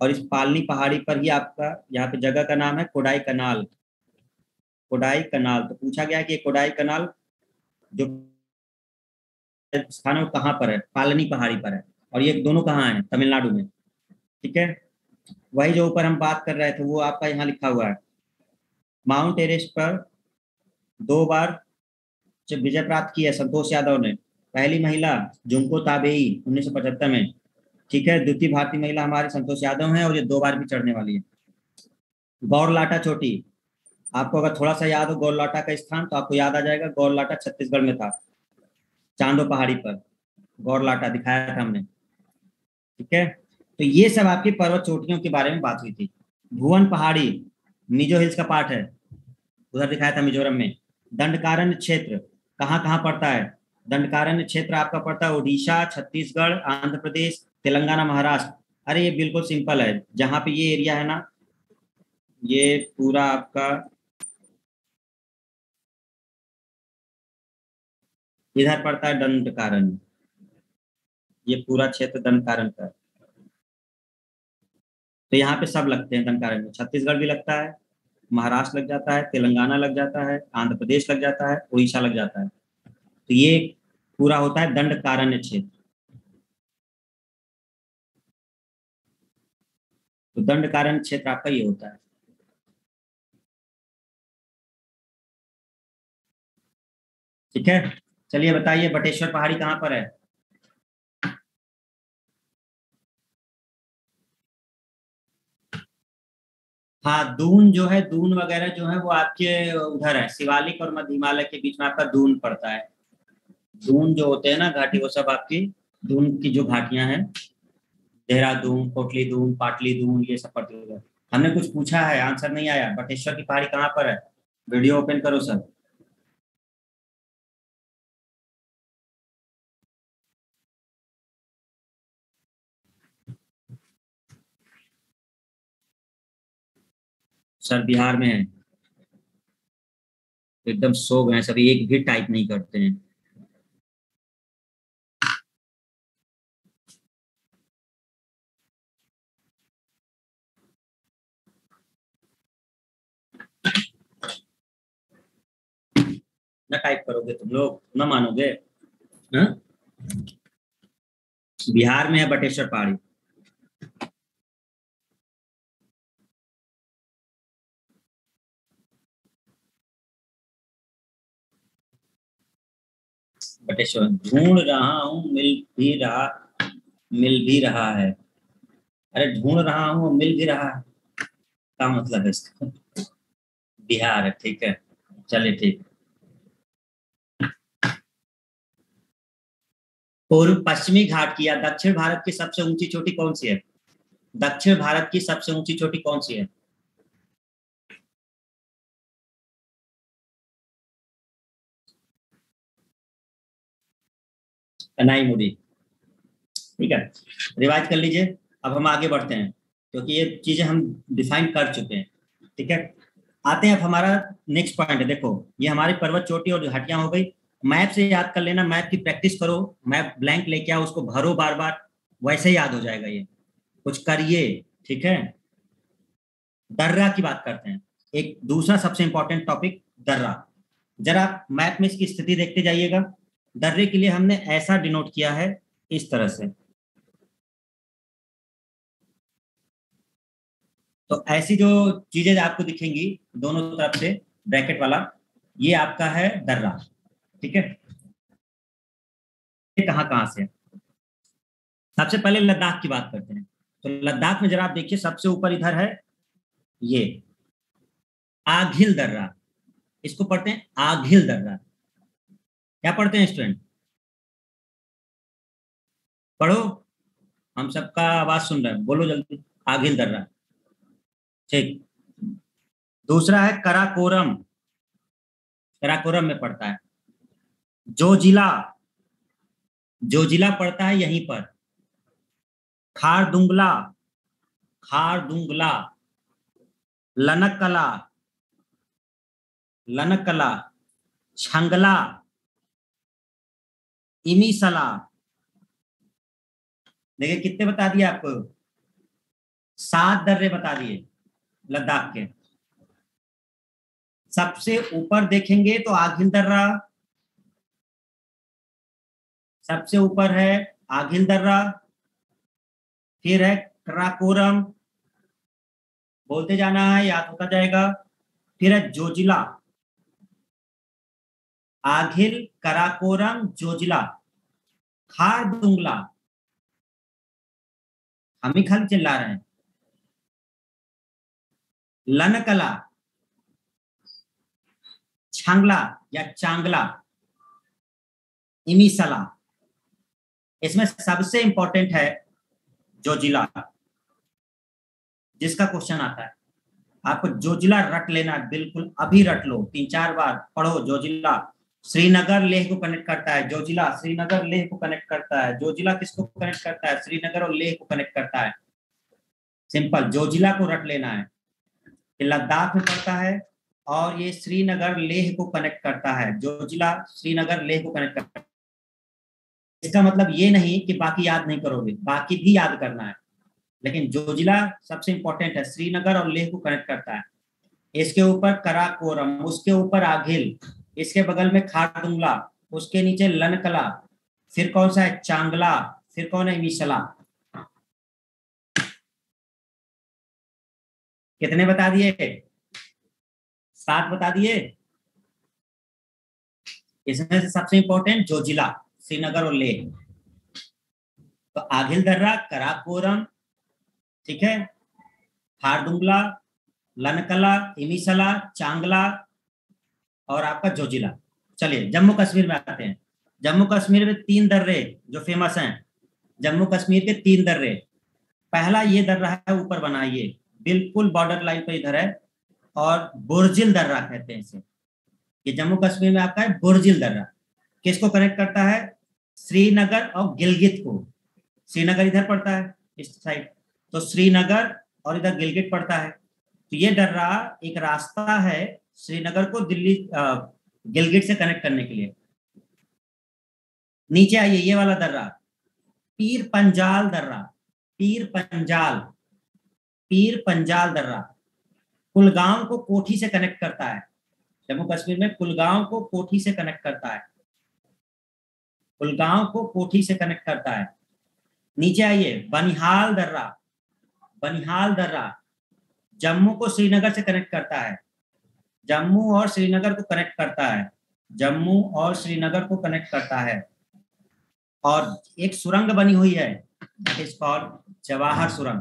और इस पालनी पहाड़ी पर ही आपका यहाँ पे जगह का नाम है कोडाई कनाल। कोडाई कनाल, तो पूछा गया कि कोडाई कनाल जो स्थान है वो कहाँ पर है, पालनी पहाड़ी पर है। और ये दोनों कहाँ है, तमिलनाडु में, ठीक है। वही जो ऊपर हम बात कर रहे थे वो आपका यहाँ लिखा हुआ है। माउंट एवरेस्ट पर 2 बार जब विजय प्राप्त की है संतोष यादव ने, पहली महिला जुंको ताबेई 1975 में, ठीक है। द्वितीय भारतीय महिला हमारे संतोष यादव हैं, और ये 2 बार भी चढ़ने वाली है। गौरलाटा चोटी, आपको अगर थोड़ा सा याद हो गौरलाटा का स्थान तो आपको याद आ जाएगा, गौरलाटा छत्तीसगढ़ में था, चांदो पहाड़ी पर गौरलाटा दिखाया था हमने, ठीक है। तो ये सब आपकी पर्वत चोटियों के बारे में बात हुई थी। भुवन पहाड़ी मिजो हिल्स का पार्ट है, उधर दिखाया था मिजोरम में। दंडकारण्य क्षेत्र कहाँ कहाँ पड़ता है, दंडकारण्य क्षेत्र आपका पड़ता है उड़ीसा, छत्तीसगढ़, आंध्र प्रदेश, तेलंगाना, महाराष्ट्र। अरे ये बिल्कुल सिंपल है, जहाँ पे ये एरिया है ना, ये पूरा आपका इधर पड़ता है दंडकारण्य, ये पूरा क्षेत्र दंडकारण्य का है। तो यहाँ पे सब लगते हैं दंडकारण्य में, छत्तीसगढ़ भी लगता है, महाराष्ट्र लग जाता है, तेलंगाना लग जाता है, आंध्र प्रदेश लग जाता है, उड़ीसा लग जाता है। तो ये पूरा होता है दंडकारण्य क्षेत्र। तो दंडकारण्य क्षेत्र आपका ये होता है, ठीक है। चलिए बताइए बटेश्वर पहाड़ी कहाँ पर है। हाँ दून जो है, दून वगैरह जो है वो आपके उधर है, शिवालिक और मध्य हिमालय के बीच में आपका दून पड़ता है। दून जो होते हैं ना घाटी, वो सब आपकी दून की जो घाटियां हैं, देहरादून, कोटली दून, पाटली दून, ये सब पड़ती है। हमने कुछ पूछा है, आंसर नहीं आया। बटेश्वर की पहाड़ी कहाँ पर है? वीडियो ओपन करो सर। सर बिहार में है। एकदम सो गए सभी, एक भी टाइप नहीं करते हैं। ना टाइप करोगे तुम लोग ना मानोगे। हाँ? बिहार में है बटेश्वर पहाड़ी। बटेश्वर ढूंढ रहा हूँ, मिल भी रहा है। अरे ढूंढ रहा हूँ, मिल भी रहा है, क्या मतलब है इसका? बिहार है, ठीक है। चलिए ठीक। पूर्व पश्चिमी घाट की या दक्षिण भारत की सबसे ऊंची चोटी कौन सी है? दक्षिण भारत की सबसे ऊंची चोटी कौन सी है? कनाई मुड़ी। ठीक है, रिवाइज कर लीजिए। अब हम आगे बढ़ते हैं, क्योंकि ये चीजें हम डिफाइन कर चुके हैं। ठीक है, आते हैं। अब हमारा नेक्स्ट पॉइंट है, देखो ये हमारी पर्वत चोटी और घाटियां हो गई। मैप से याद कर लेना, मैप की प्रैक्टिस करो। मैप ब्लैंक लेके आओ, उसको भरो बार बार, वैसे याद हो जाएगा ये। कुछ करिए। ठीक है, दर्रा की बात करते हैं। एक दूसरा सबसे इंपॉर्टेंट टॉपिक, दर्रा। जरा मैप में इसकी स्थिति देखते जाइएगा। दर्रे के लिए हमने ऐसा डिनोट किया है, इस तरह से। तो ऐसी जो चीजें आपको दिखेंगी दोनों तरफ से, ब्रैकेट वाला, ये आपका है दर्रा। ठीक है, ये कहाँ कहाँ से है? सबसे पहले लद्दाख की बात करते हैं। तो लद्दाख में जरा आप देखिए, सबसे ऊपर इधर है ये आघिल दर्रा। इसको पढ़ते हैं आघिल दर्रा। क्या पढ़ते हैं स्टूडेंट? पढ़ो, हम सबका आवाज सुन रहे हैं, बोलो जल्दी। आघिल दर्रा। ठीक। दूसरा है कराकोरम। कराकोरम में पड़ता है। जोजिला। जोजिला पड़ता है यहीं पर। खारदुंगला। खारदुंगला। लनकला। लनकला। छंगला। इमीसला। देखिए कितने बता दिए आपको, 7 दर्रे बता दिए लद्दाख के। सबसे ऊपर देखेंगे तो आघिल दर्रा सबसे ऊपर है। आघिल दर्रा, फिर है कराकोरम, बोलते जाना है, याद होता जाएगा। फिर है जोजिला। आघिल, कराकोरम, जोजिला, खारदुंगला। हम ही खाली चिल्ला रहे हैं। लनकला, छांगला या चांगला, इमीसला। इसमें सबसे इंपॉर्टेंट है जोजिला, जिसका क्वेश्चन आता है। आपको जोजिला रट लेना है, बिल्कुल अभी रट लो, 3-4 बार पढ़ो जोजिला। श्रीनगर लेह को कनेक्ट करता है जोजिला, श्रीनगर लेह को कनेक्ट करता है जोजिला। किसको कनेक्ट करता है? श्रीनगर और लेह को कनेक्ट करता है। सिंपल, जोजिला को रट लेना है। ये लद्दाख में पड़ता है और ये श्रीनगर लेह को कनेक्ट करता है। जोजिला श्रीनगर लेह को कनेक्ट करता है। इसका मतलब ये नहीं कि बाकी याद नहीं करोगे, बाकी भी याद करना है, लेकिन जोजिला सबसे इंपॉर्टेंट है, श्रीनगर और लेह को कनेक्ट करता है। इसके ऊपर कराकोरम, उसके ऊपर आघिल, इसके बगल में खारदुंगला, उसके नीचे लनकला, फिर कौन सा है? चांगला, फिर कौन है? मिसला। कितने बता दिए? 7 बता दिए। इसमें से सबसे इंपॉर्टेंट जोजिला, श्रीनगर और लेह। तो आघिल दर्रा, कराकोरम, ठीक है, खारदुंगला, लनकला, इमिसला, चांगला और आपका जोजिला। चलिए जम्मू कश्मीर में आते हैं। जम्मू कश्मीर में 3 दर्रे जो फेमस हैं, जम्मू कश्मीर के 3 दर्रे। पहला ये दर्रा है ऊपर बना, ये बिल्कुल बॉर्डर लाइन पे इधर है, और बुर्जिल दर्रा कहते हैं इसे। ये जम्मू कश्मीर में आपका है बुर्जिल दर्रा। किसको कनेक्ट करता है? श्रीनगर और गिलगित को। श्रीनगर इधर पड़ता है इस साइड, तो श्रीनगर और इधर गिलगित पड़ता है। तो ये दर्रा एक रास्ता है श्रीनगर को दिल्ली गिलगित से कनेक्ट करने के लिए। नीचे आइए, ये वाला दर्रा पीर पंजाल दर्रा। पीर पंजाल, पीर पंजाल दर्रा कुलगांव को कोठी से कनेक्ट करता है। जम्मू कश्मीर में कुलगांव को कोठी से कनेक्ट करता है, कुलगांव को कोठी से कनेक्ट करता है। नीचे आइए, बनिहाल दर्रा। बनिहाल दर्रा जम्मू को श्रीनगर से कनेक्ट करता है, जम्मू और श्रीनगर को कनेक्ट करता है, जम्मू और श्रीनगर को कनेक्ट करता है। और एक सुरंग बनी हुई है, इस कॉल्ड जवाहर सुरंग।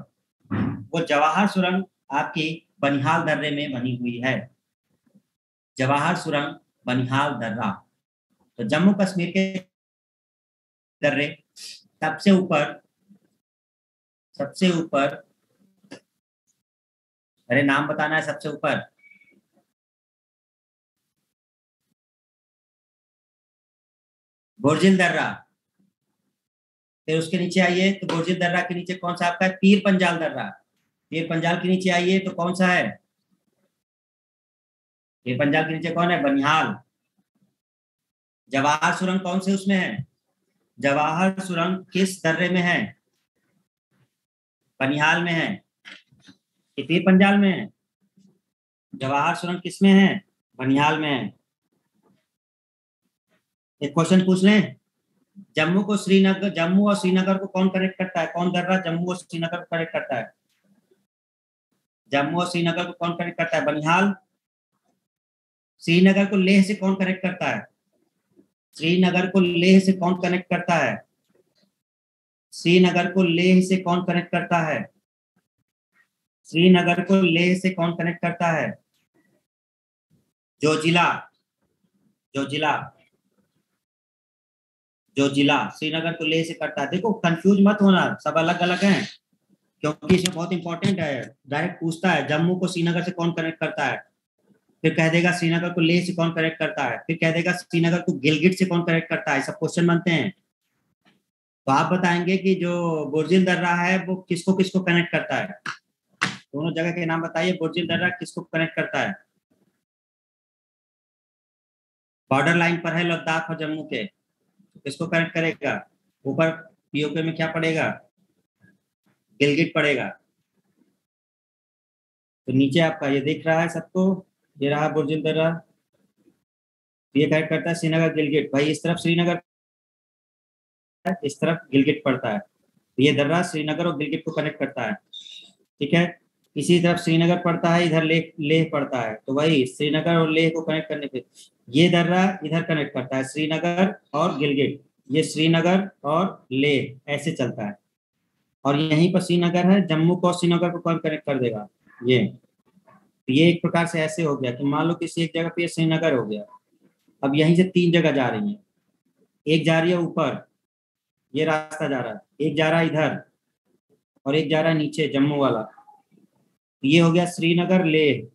वो जवाहर सुरंग आपकी बनिहाल दर्रे में बनी हुई है, जवाहर सुरंग बनिहाल दर्रा। तो जम्मू कश्मीर के दर्रे सबसे ऊपर, सबसे ऊपर, अरे नाम बताना है सबसे ऊपर। बुर्जिल दर्रा। फिर उसके नीचे आइए तो बुर्जिल दर्रा के नीचे कौन सा आपका है? पीर पंजाल दर्रा। पीर पंजाल के नीचे आइए तो कौन सा है? पीर पंजाल के नीचे कौन है? बनिहाल। जवाहर सुरंग कौन से उसमें है? जवाहर सुरंग किस दर्रे में है? बनिहाल में है। ये पीर पंजाल में है। जवाहर सुरंग किस में है? बनिहाल में है। एक क्वेश्चन पूछ लें, जम्मू को श्रीनगर, जम्मू और श्रीनगर को कौन कनेक्ट करता है? कौन दर्रा जम्मू और श्रीनगर को कनेक्ट करता है? जम्मू और श्रीनगर को कौन कनेक्ट करता है? बनिहाल। श्रीनगर को लेह से कौन कनेक्ट करता है? श्रीनगर को लेह से कौन कनेक्ट करता है? श्रीनगर को लेह से कौन कनेक्ट करता है? श्रीनगर को लेह से कौन कनेक्ट करता है? जो जिला, जो जिला, जो जिला श्रीनगर को लेह से करता है। देखो कंफ्यूज मत होना, सब अलग अलग हैं, क्योंकि इसमें बहुत इंपॉर्टेंट है। डायरेक्ट पूछता है जम्मू को श्रीनगर से कौन कनेक्ट करता है, फिर कह देगा श्रीनगर को लेह से कौन कनेक्ट करता है, फिर कह देगा श्रीनगर को गिलगित से कौन कनेक्ट करता है। सब क्वेश्चन बनते हैं। तो आप बताएंगे कि जो बुर्जिल दर्रा है वो किसको किसको कनेक्ट करता है। दोनों जगह के नाम बताइए। बुर्जिल दर्रा किसको कनेक्ट करता है? बॉर्डर लाइन पर है लद्दाख और जम्मू के, तो किसको कनेक्ट करेगा? ऊपर पीओके में क्या पड़ेगा? गिलगित पड़ेगा। तो नीचे आपका ये दिख रहा है सबको, ये रहा बुर्जिल दर्रा, ये कनेक्ट करता है श्रीनगर गिलगित। भाई इस तरफ श्रीनगर, इस तरफ गिलगित पड़ता है, तो ये दर्रा श्रीनगर और गिलगित को कनेक्ट करता है। ठीक है, इसी तरफ श्रीनगर पड़ता है, इधर लेह लेह पड़ता है, तो वही श्रीनगर और लेह को कनेक्ट करने पे ये दर्रा इधर कनेक्ट करता है, श्रीनगर और गिलगित। ये श्रीनगर और लेह ऐसे चलता है, और यहीं पर श्रीनगर है, जम्मू को श्रीनगर को कौन कनेक्ट कर देगा? ये एक प्रकार से ऐसे हो गया कि मान लो किसी एक जगह पे श्रीनगर हो गया, अब यहीं से 3 जगह जा रही हैं, एक जा रही है ऊपर, ये रास्ता जा रहा है, एक जा रहा है इधर, और एक जा रहा है नीचे जम्मू वाला। ये हो गया श्रीनगर लेह,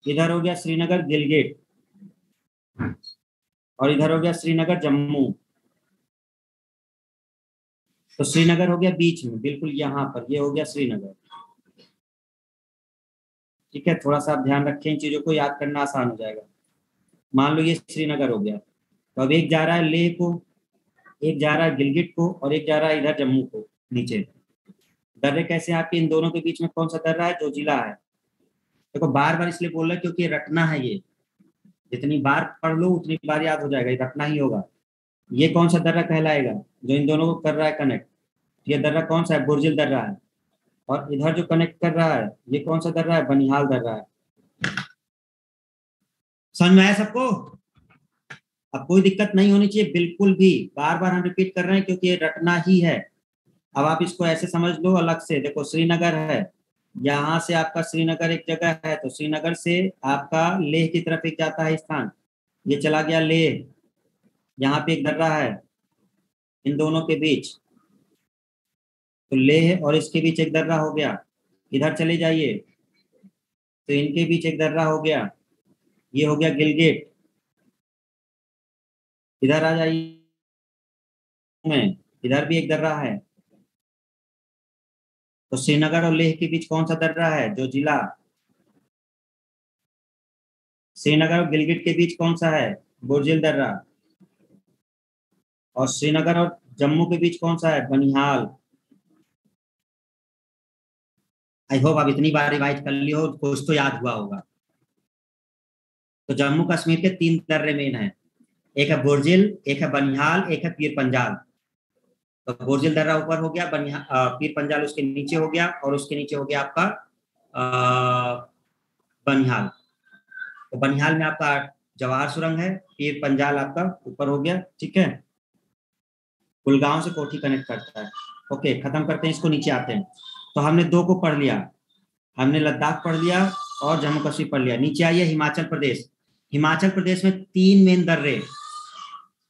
इधर हो गया श्रीनगर गिलगित, और इधर हो गया श्रीनगर जम्मू। तो श्रीनगर हो गया बीच में, बिल्कुल यहाँ पर, ये हो गया श्रीनगर। ठीक है, थोड़ा सा आप ध्यान रखें, इन चीजों को याद करना आसान हो जाएगा। मान लो ये श्रीनगर हो गया, तो अब एक जा रहा है लेह को, एक जा रहा है गिलगित को, और एक जा रहा है इधर जम्मू को नीचे। दर्रे कैसे हैं आपके? इन दोनों के बीच में कौन सा दर्रा है? जो जिला है। देखो बार बार इसलिए बोल रहे क्योंकि रटना है, ये जितनी बार पढ़ लो उतनी बार याद हो जाएगा, ये रटना ही होगा। ये कौन सा दर्रा कहलाएगा जो इन दोनों को कर रहा है कनेक्ट? ये दर्रा कौन सा है? बुर्जिल दर्रा है। और इधर जो कनेक्ट कर रहा है ये कौन सा दर्रा है? बनिहाल दर्रा है। समझ में आया सबको? अब कोई दिक्कत नहीं होनी चाहिए बिल्कुल भी, बार बार हम रिपीट कर रहे हैं क्योंकि ये रटना ही है। अब आप इसको ऐसे समझ लो अलग से, देखो श्रीनगर है, यहाँ से आपका श्रीनगर एक जगह है, तो श्रीनगर से आपका लेह की तरफ एक जाता है स्थान, ये चला गया लेह, यहाँ पे एक दर्रा है इन दोनों के बीच, तो लेह और इसके बीच एक दर्रा हो गया, इधर चले जाइए तो इनके बीच एक दर्रा हो गया, ये हो गया गिलगिट। इधर आ जाइए में, इधर भी एक दर्रा है। तो श्रीनगर और लेह के बीच कौन सा दर्रा है, जो जिला? श्रीनगर और गिलगिट के बीच कौन सा है, बुर्जिल दर्रा। और श्रीनगर और जम्मू के बीच कौन सा है, बनिहाल। आई होप आप इतनी बार रिवाइज कर ली हो, कुछ तो याद हुआ होगा। तो जम्मू कश्मीर के 3 दर्रे मेन हैं, एक है बुर्जिल, एक है बनिहाल, एक है पीर पंजाल। तो बुर्जिल दर्रा ऊपर हो गया, पीर पंजाल उसके नीचे हो गया, और उसके नीचे हो गया आपका बनिहाल। तो बनिहाल में आपका जवाहर सुरंग है, पीर पंजाल आपका ऊपर हो गया, ठीक है। कुलगांव से कोठी कनेक्ट करता है। ओके, खत्म करते हैं इसको, नीचे आते हैं। तो हमने 2 को पढ़ लिया, हमने लद्दाख पढ़ लिया और जम्मू कश्मीर पढ़ लिया। नीचे आइए, हिमाचल प्रदेश। हिमाचल प्रदेश में 3 मेन दर्रे,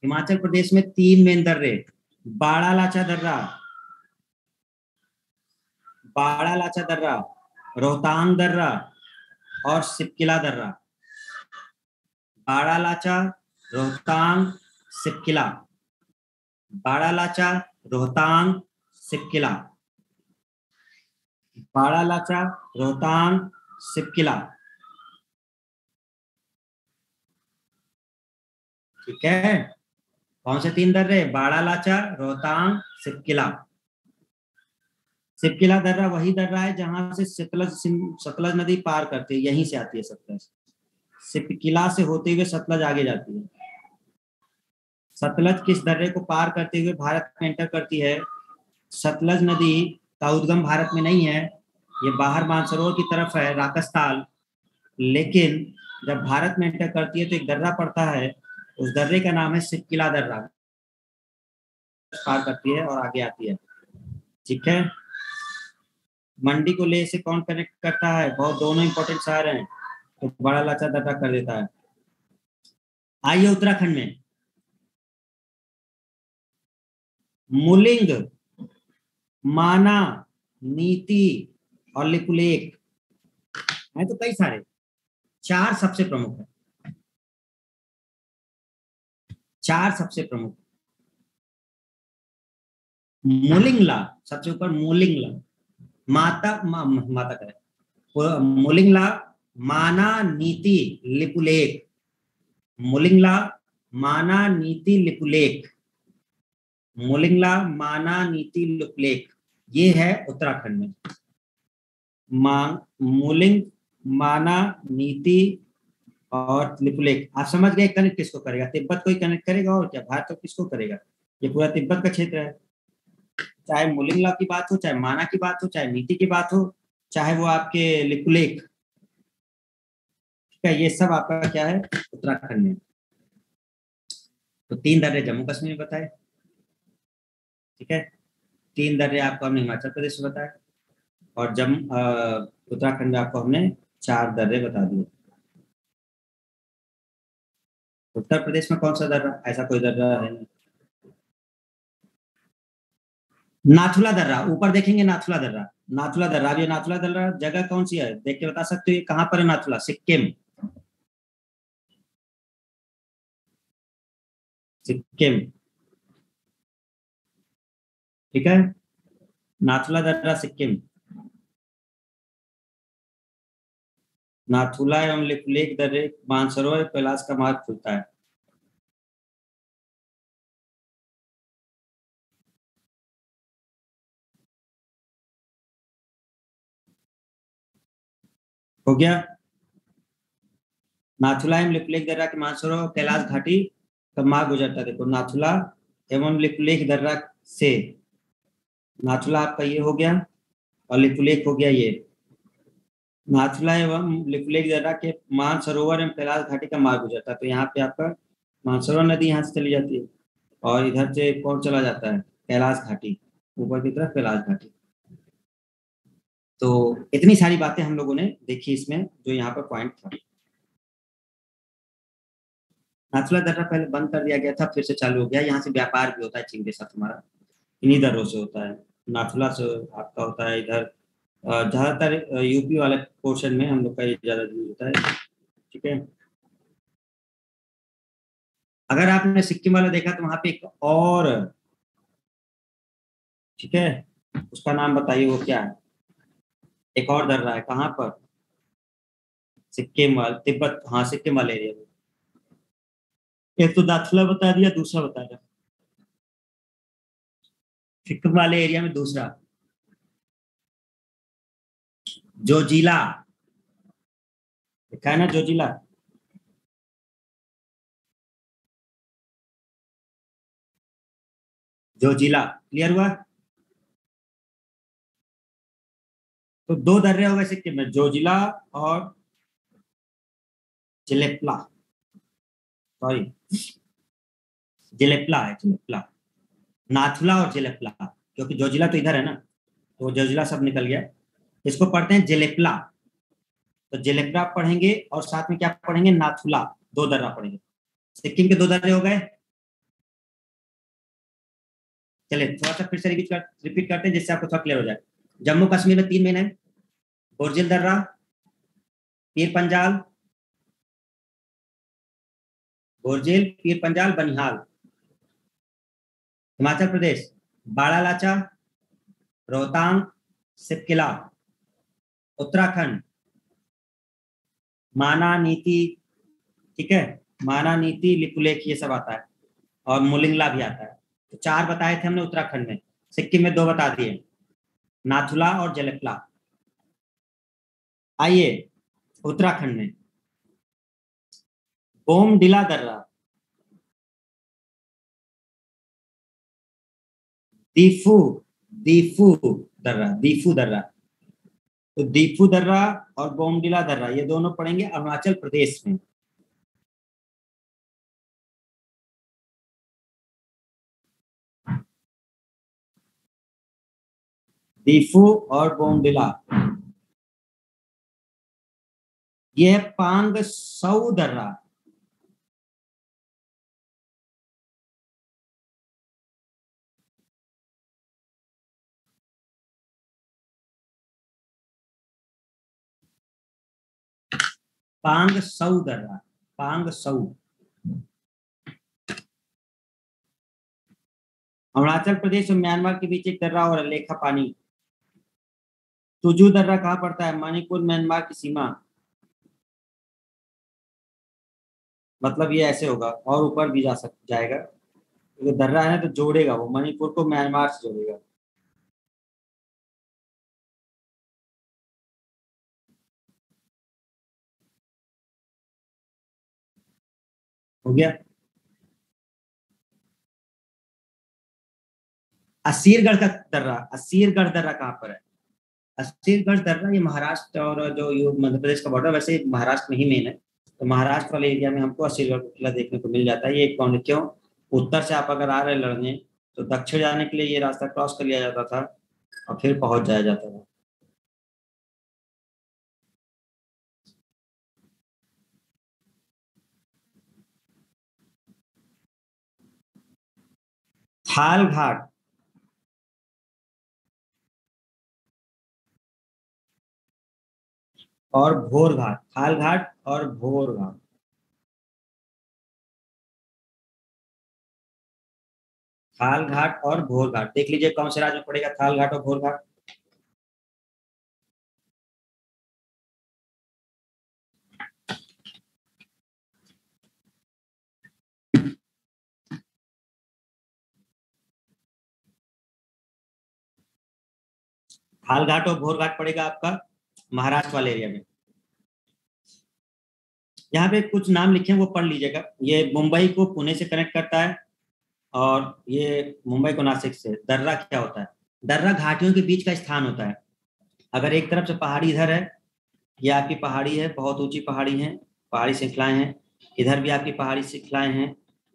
हिमाचल प्रदेश में 3 मेन दर्रे, बाड़ा लाचा दर्रा, बाड़ा लाचा दर्रा, रोहतांग दर्रा और सिपकिला दर्रा। बाड़ा लाचा, रोहतांग, सिपकिला, बाड़ा लाचा, रोहतांग, सिपकिला, बाड़ा लाचा, रोहतांग, सिपकिला, ठीक है। कौन से 3 दर्रे, बाड़ा लाचा, रोहतांग, सिपकिला। सिपकिला दर्रा वही दर्रा है जहां से सतलज नदी पार करती है, यहीं से आती है सतलज। सिपकिला से होते हुए सतलज आगे जाती है। सतलज किस दर्रे को पार करते हुए भारत में एंटर करती है? सतलज नदी का उद्गम भारत में नहीं है, ये बाहर मानसरोवर की तरफ है, राकसताल। लेकिन जब भारत में एंटर करती है तो एक दर्रा पड़ता है, उस दर्रे का नाम है सिपकिला दर्रा, पार करती है और आगे आती है, ठीक है। मंडी को लेह से कौन कनेक्ट करता है? बहुत दोनों इंपॉर्टेंट शहर हैं, तो बड़ा लाचा दर्रा कर देता है। आइए उत्तराखंड में, मुलिंग, माना, नीति और लिपुलेख है, तो कई सारे, 4 सबसे प्रमुख है, 4 सबसे प्रमुख। मोलिंगला सबसे ऊपर, मोलिंगला, माता करे, मोलिंगला, माना, नीति, लिपुलेख, मोलिंगला, माना, नीति, लिपुलेख, मोलिंगला, माना, नीति, लिपुलेख, ये है उत्तराखंड में। मोलिंग, माना, नीति और लिपुलेख, आप समझ गए। कनेक्ट किसको करेगा? तिब्बत को ही कनेक्ट करेगा, और क्या, भारत तो किसको करेगा? ये पूरा तिब्बत का क्षेत्र है। चाहे मोलिंगला की बात हो, चाहे माना की बात हो, चाहे नीति की बात हो, चाहे वो आपके लिपुलेख, ठीक है, ये सब आपका क्या है, उत्तराखंड में। तो 3 दर्रे जम्मू कश्मीर में बताए, ठीक है। 3 दर्रे आपको हमने हिमाचल प्रदेश में बताए, और उत्तराखंड में आपको हमने 4 दर्रे बता दिए। उत्तर प्रदेश में कौन सा दर्रा? ऐसा कोई दर्रा है नहीं। नाथुला दर्रा, ऊपर देखेंगे नाथुला दर्रा, नाथुला दर्रा। अब ये नाथुला दर्रा जगह कौन सी है, देख के बता सकते हो ये कहाँ पर है? नाथुला, सिक्किम, सिक्किम, ठीक है। नाथुला दर्रा सिक्किम, नाथुला एवं लिपुलेख दर्रे मानसरोवर कैलाश का मार्ग खुलता है। हो गया। नाथुला एवं लिपुलेख दर्रा के मानसरोवर कैलाश घाटी का मार्ग गुजरता है। देखो, नाथुला एवं लिपुलेख दर्रा से, नाथुला आपका ये हो गया और लिपुलेख हो गया ये। नाथुला एवं लिपुलेख दर्रा के मानसरोवर एवं कैलाश घाटी का मार्ग गुजरता है। तो यहाँ पे आपका मानसरोवर नदी यहाँ से चली जाती है, और इधर से कौन चला जाता है, कैलाश घाटी, ऊपर की तरफ कैलाश घाटी। तो इतनी सारी बातें हम लोगों ने देखी इसमें, जो यहाँ पर पॉइंट था। नाथुला दर्रा पहले बंद कर दिया गया था, फिर से चालू हो गया। यहाँ से व्यापार भी होता है चीन के साथ हमारा, इन्हीं दर्रों से होता है। नाथुला से आपका होता है इधर ज्यादातर यूपी वाले पोर्शन में हम लोग का ये ज्यादा यूज होता है। ठीक है, अगर आपने सिक्किम वाला देखा तो वहां पे एक और, ठीक है, उसका नाम बताइए वो क्या है, एक और दर्रा है कहाँ पर, सिक्किम वाले तिब्बत, हाँ सिक्किम वाले एरिया में। एक तो नाथुला बता दिया, दूसरा बता दिया सिक्किम वाले एरिया में, दूसरा जोजिला, देखा है ना जोजिला। जोजिला क्लियर हुआ। तो दो दर्रे हो गए सिक्किम में, जोजिला और जिलेप्ला, सॉरी जिलेप्ला है, जिलेप्ला, नाथुला और जिलेप्ला, क्योंकि जोजिला तो इधर है ना, तो जोजिला सब निकल गया, इसको पढ़ते हैं जिलेप्ला। तो जिलेप्ला पढ़ेंगे और साथ में क्या पढ़ेंगे, नाथुला, दो दर्रा पढ़ेंगे। सिक्किम के दो दर्रे हो गए। चलिए थोड़ा सा फिर से रिपीट करते हैं जिससे आपको थोड़ा क्लियर हो जाए। जम्मू कश्मीर में 3 मेन है, बोरजिल दर्रा, पीर पंजाल, बोरजिल पीर पंजाल बनिहाल। हिमाचल प्रदेश बाड़ालाचा, रोहतांग, सिपकिला। उत्तराखंड माना नीति, ठीक है, माना नीति लिपुलेख ये सब आता है, और मुलिंगला भी आता है। तो 4 बताए थे हमने उत्तराखंड में, सिक्किम में 2 बता दिए, नाथुला और जलेप्ला। आइए उत्तराखंड में बोमडिला दर्रा, दीफू, दीफू दर्रा, दीफू दर्रा। तो दीफू दर्रा और बोमडिला दर्रा ये दोनों पड़ेंगे अरुणाचल प्रदेश में। दीफू और बोमडिला, ये है पांग सऊ दर्रा, पांग सऊ दर्रा, पांग सऊ। अरुणाचल प्रदेश और म्यांमार के बीच एक दर्रा और लेखा पानी। तुजू दर्रा कहाँ पड़ता है, मणिपुर म्यांमार की सीमा, मतलब ये ऐसे होगा और ऊपर भी जा सक जाएगा, तो दर्रा है तो जोड़ेगा, वो मणिपुर को म्यांमार से जोड़ेगा। हो गया। असीरगढ़ का दर्रा, असीरगढ़ दर्रा कहाँ पर है, असीरगढ़ दर्रा ये महाराष्ट्र और जो मध्य प्रदेश का बॉर्डर, वैसे महाराष्ट्र में ही मेन है, तो महाराष्ट्र वाले एरिया में हमको असीरगढ़ किला देखने को मिल जाता है। ये कौन, क्यों, उत्तर से आप अगर आ रहे लड़ने तो दक्षिण जाने के लिए ये रास्ता क्रॉस कर लिया जाता था और फिर पहुंच जाया जाता था। थाल घाट और भोर घाट, थाल घाट और भोर घाट, थाल घाट और भोर घाट, देख लीजिए कौन से राज्य में पड़ेगा थाल घाट और भोर घाट। थाल घाट और भोर घाट पड़ेगा आपका महाराष्ट्र वाले एरिया में। यहाँ पे कुछ नाम लिखे हैं वो पढ़ लीजिएगा। ये मुंबई को पुणे से कनेक्ट करता है, और ये मुंबई को नासिक से। दर्रा क्या होता है, दर्रा घाटियों के बीच का स्थान होता है। अगर एक तरफ से पहाड़ी इधर है, ये आपकी पहाड़ी है, बहुत ऊंची पहाड़ी है, पहाड़ी श्रृंखलाएं हैं, इधर भी आपकी पहाड़ी श्रृंखलाएं हैं,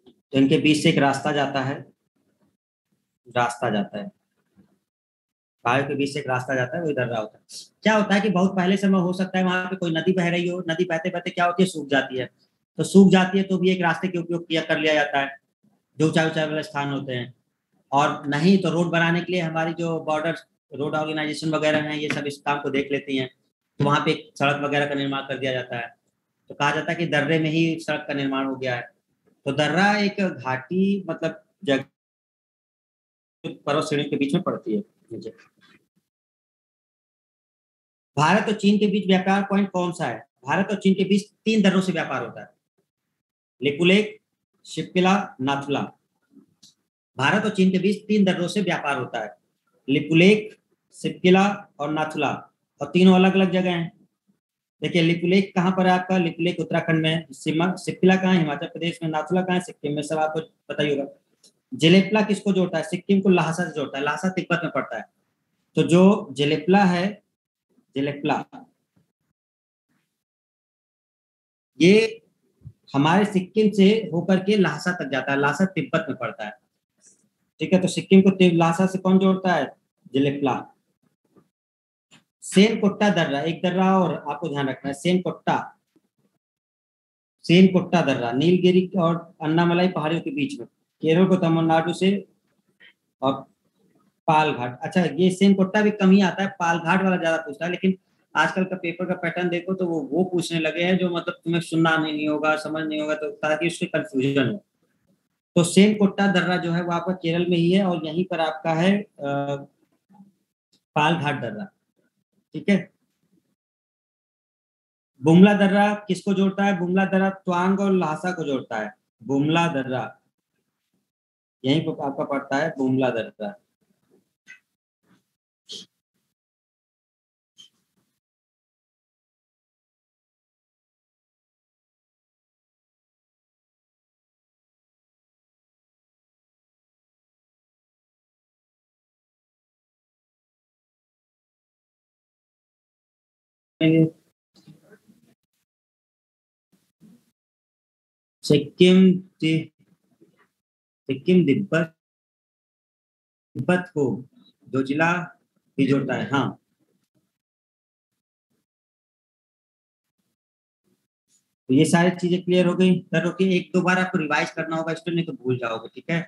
तो इनके बीच से एक रास्ता जाता है, रास्ता जाता है, पहाड़ के बीच से एक रास्ता जाता है, वो इधर रहा होता है। क्या होता है कि बहुत पहले समय हो सकता है वहां पे कोई नदी बह रही हो, नदी बहते बहते क्या होती है, सूख जाती है, तो सूख जाती है तो भी एक रास्ते के उपयोग किया कर लिया जाता है, जो ऊंचाई ऊंचाई वाले स्थान होते हैं, और नहीं तो रोड बनाने के लिए हमारी जो बॉर्डर रोड ऑर्गेनाइजेशन वगैरह हैं ये सब इस काम को देख लेती हैं, तो वहाँ पे एक सड़क वगैरह का निर्माण कर दिया जाता है। तो कहा जाता है कि दर्रे में ही सड़क का निर्माण हो गया है। तो दर्रा एक घाटी मतलब जगह पर्वत श्रेणी के बीच में पड़ती है नीचे। भारत और चीन के बीच व्यापार पॉइंट कौन सा है? भारत और चीन के बीच 3 दर्रों से व्यापार होता है, लिपुलेख, शिप्किला, नाथुला। भारत और चीन के बीच 3 दर्रों से व्यापार होता है, लिपुलेख, शिप्किला और नाथुला, और तीनों अलग अलग जगह हैं। देखिए लिपुलेख कहाँ पर है आपका? लिपुलेख उत्तराखंड में है। शिप्किला कहाँ है? हिमाचल प्रदेश में। नाथुला कहाँ है? सिक्किम में। सब आपको पता ही होगा। जेलेपला किसको जोड़ता है? सिक्किम को ल्हासा से जोड़ता है। ल्हासा तिब्बत में पड़ता है। तो जो जेलेपला है, जेलेपला ये हमारे सिक्किम से होकर के ल्हासा तक जाता है। ल्हासा तिब्बत में पड़ता है, ठीक है। तो सिक्किम को ल्हासा से कौन जोड़ता है? जेलेपला। सेनकोट्टा दर्रा, एक दर्रा और आपको ध्यान रखना है, सेनकोट्टा। सेनकोट्टा दर्रा नीलगिरी और अन्नामलाई पहाड़ियों के बीच में, केरल को तमिलनाडु से, और पाल घाट। अच्छा ये सेनकोट्टा भी कम ही आता है, पाल घाट वाला ज्यादा पूछता है। लेकिन आजकल का पेपर का पैटर्न देखो तो वो पूछने लगे हैं जो मतलब तुम्हें सुनना नहीं होगा, समझ नहीं होगा, तो ताकि उसके कंफ्यूजन हो। तो सेनकोट्टा दर्रा जो है वो आपका केरल में ही है, और यहीं पर आपका है पाल घाट दर्रा, ठीक है। बुमला दर्रा किसको जोड़ता है? बुमला दर्रा त्वांग और ल्हासा को जोड़ता है। बुमला दर्रा यहीं पर आपका पड़ता है, बुमला दर्रा। सिक्किम सिक्किम तिब्बत, तिब्बत को जो जिला भी जोड़ता है, हाँ। तो ये सारी चीजें क्लियर हो गई। सर रोकिए, एक दो बार आपको रिवाइज करना होगा स्टूडेंट, नहीं तो भूल जाओगे, ठीक है।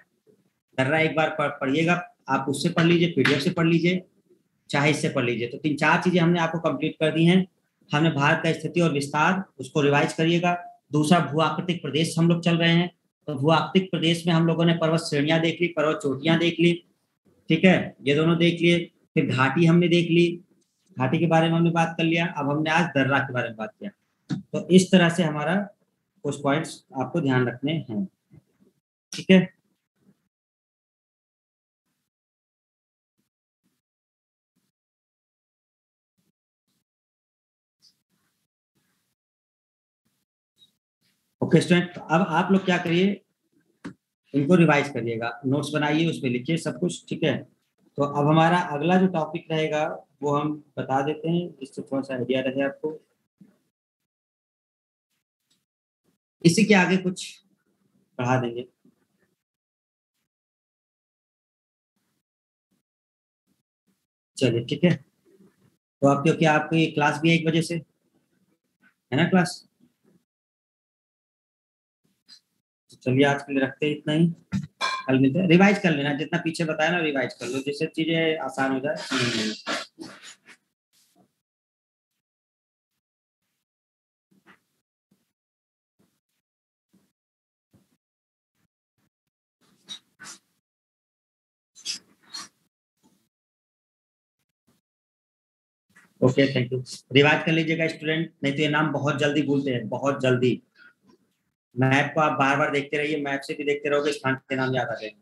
दर्रा एक बार पढ़िएगा, आप उससे पढ़ लीजिए, पीडीएफ से पढ़ लीजिए, चाहे इससे पढ़ लीजिए। तो 3-4 चीजें हमने आपको कंप्लीट कर दी हैं। हमने भारत का स्थिति और विस्तार, उसको रिवाइज करिएगा। दूसरा भू-आकृतिक प्रदेश हम लोग चल रहे हैं, तो भू-आकृतिक प्रदेश में हम लोगों ने पर्वत श्रेणियां देख ली, पर्वत चोटियां देख ली, ठीक है, ये दोनों देख लिए। फिर घाटी हमने देख ली, घाटी के बारे में हमने बात कर लिया। अब हमने आज दर्रा के बारे में बात किया। तो इस तरह से हमारा कुछ पॉइंट्स आपको ध्यान रखने हैं, ठीक है। ओके स्टूडेंट, अब आप लोग क्या करिए, इनको रिवाइज करिएगा, नोट्स बनाइए, उसमें लिखिए सब कुछ, ठीक है। तो अब हमारा अगला जो टॉपिक रहेगा वो हम बता देते हैं, जिससे थोड़ा सा आइडिया रहे आपको। इसी के आगे कुछ पढ़ा देंगे। चलिए ठीक है। तो आप क्योंकि आपकी क्लास भी है 1 बजे से, है ना क्लास? तो चलिए आज के लिए रखते हैं इतना ही, कल मिलते हैं। रिवाइज कर लेना, जितना पीछे बताया ना रिवाइज कर लो, जिससे चीजें आसान हो जाए समझने में। Okay thank you. रिवाइज कर लीजिएगा स्टूडेंट, नहीं तो ये नाम बहुत जल्दी भूलते हैं, बहुत जल्दी। मैप को आप बार बार देखते रहिए, मैप से भी देखते रहोगे, स्थान के नाम याद आ जाएंगे।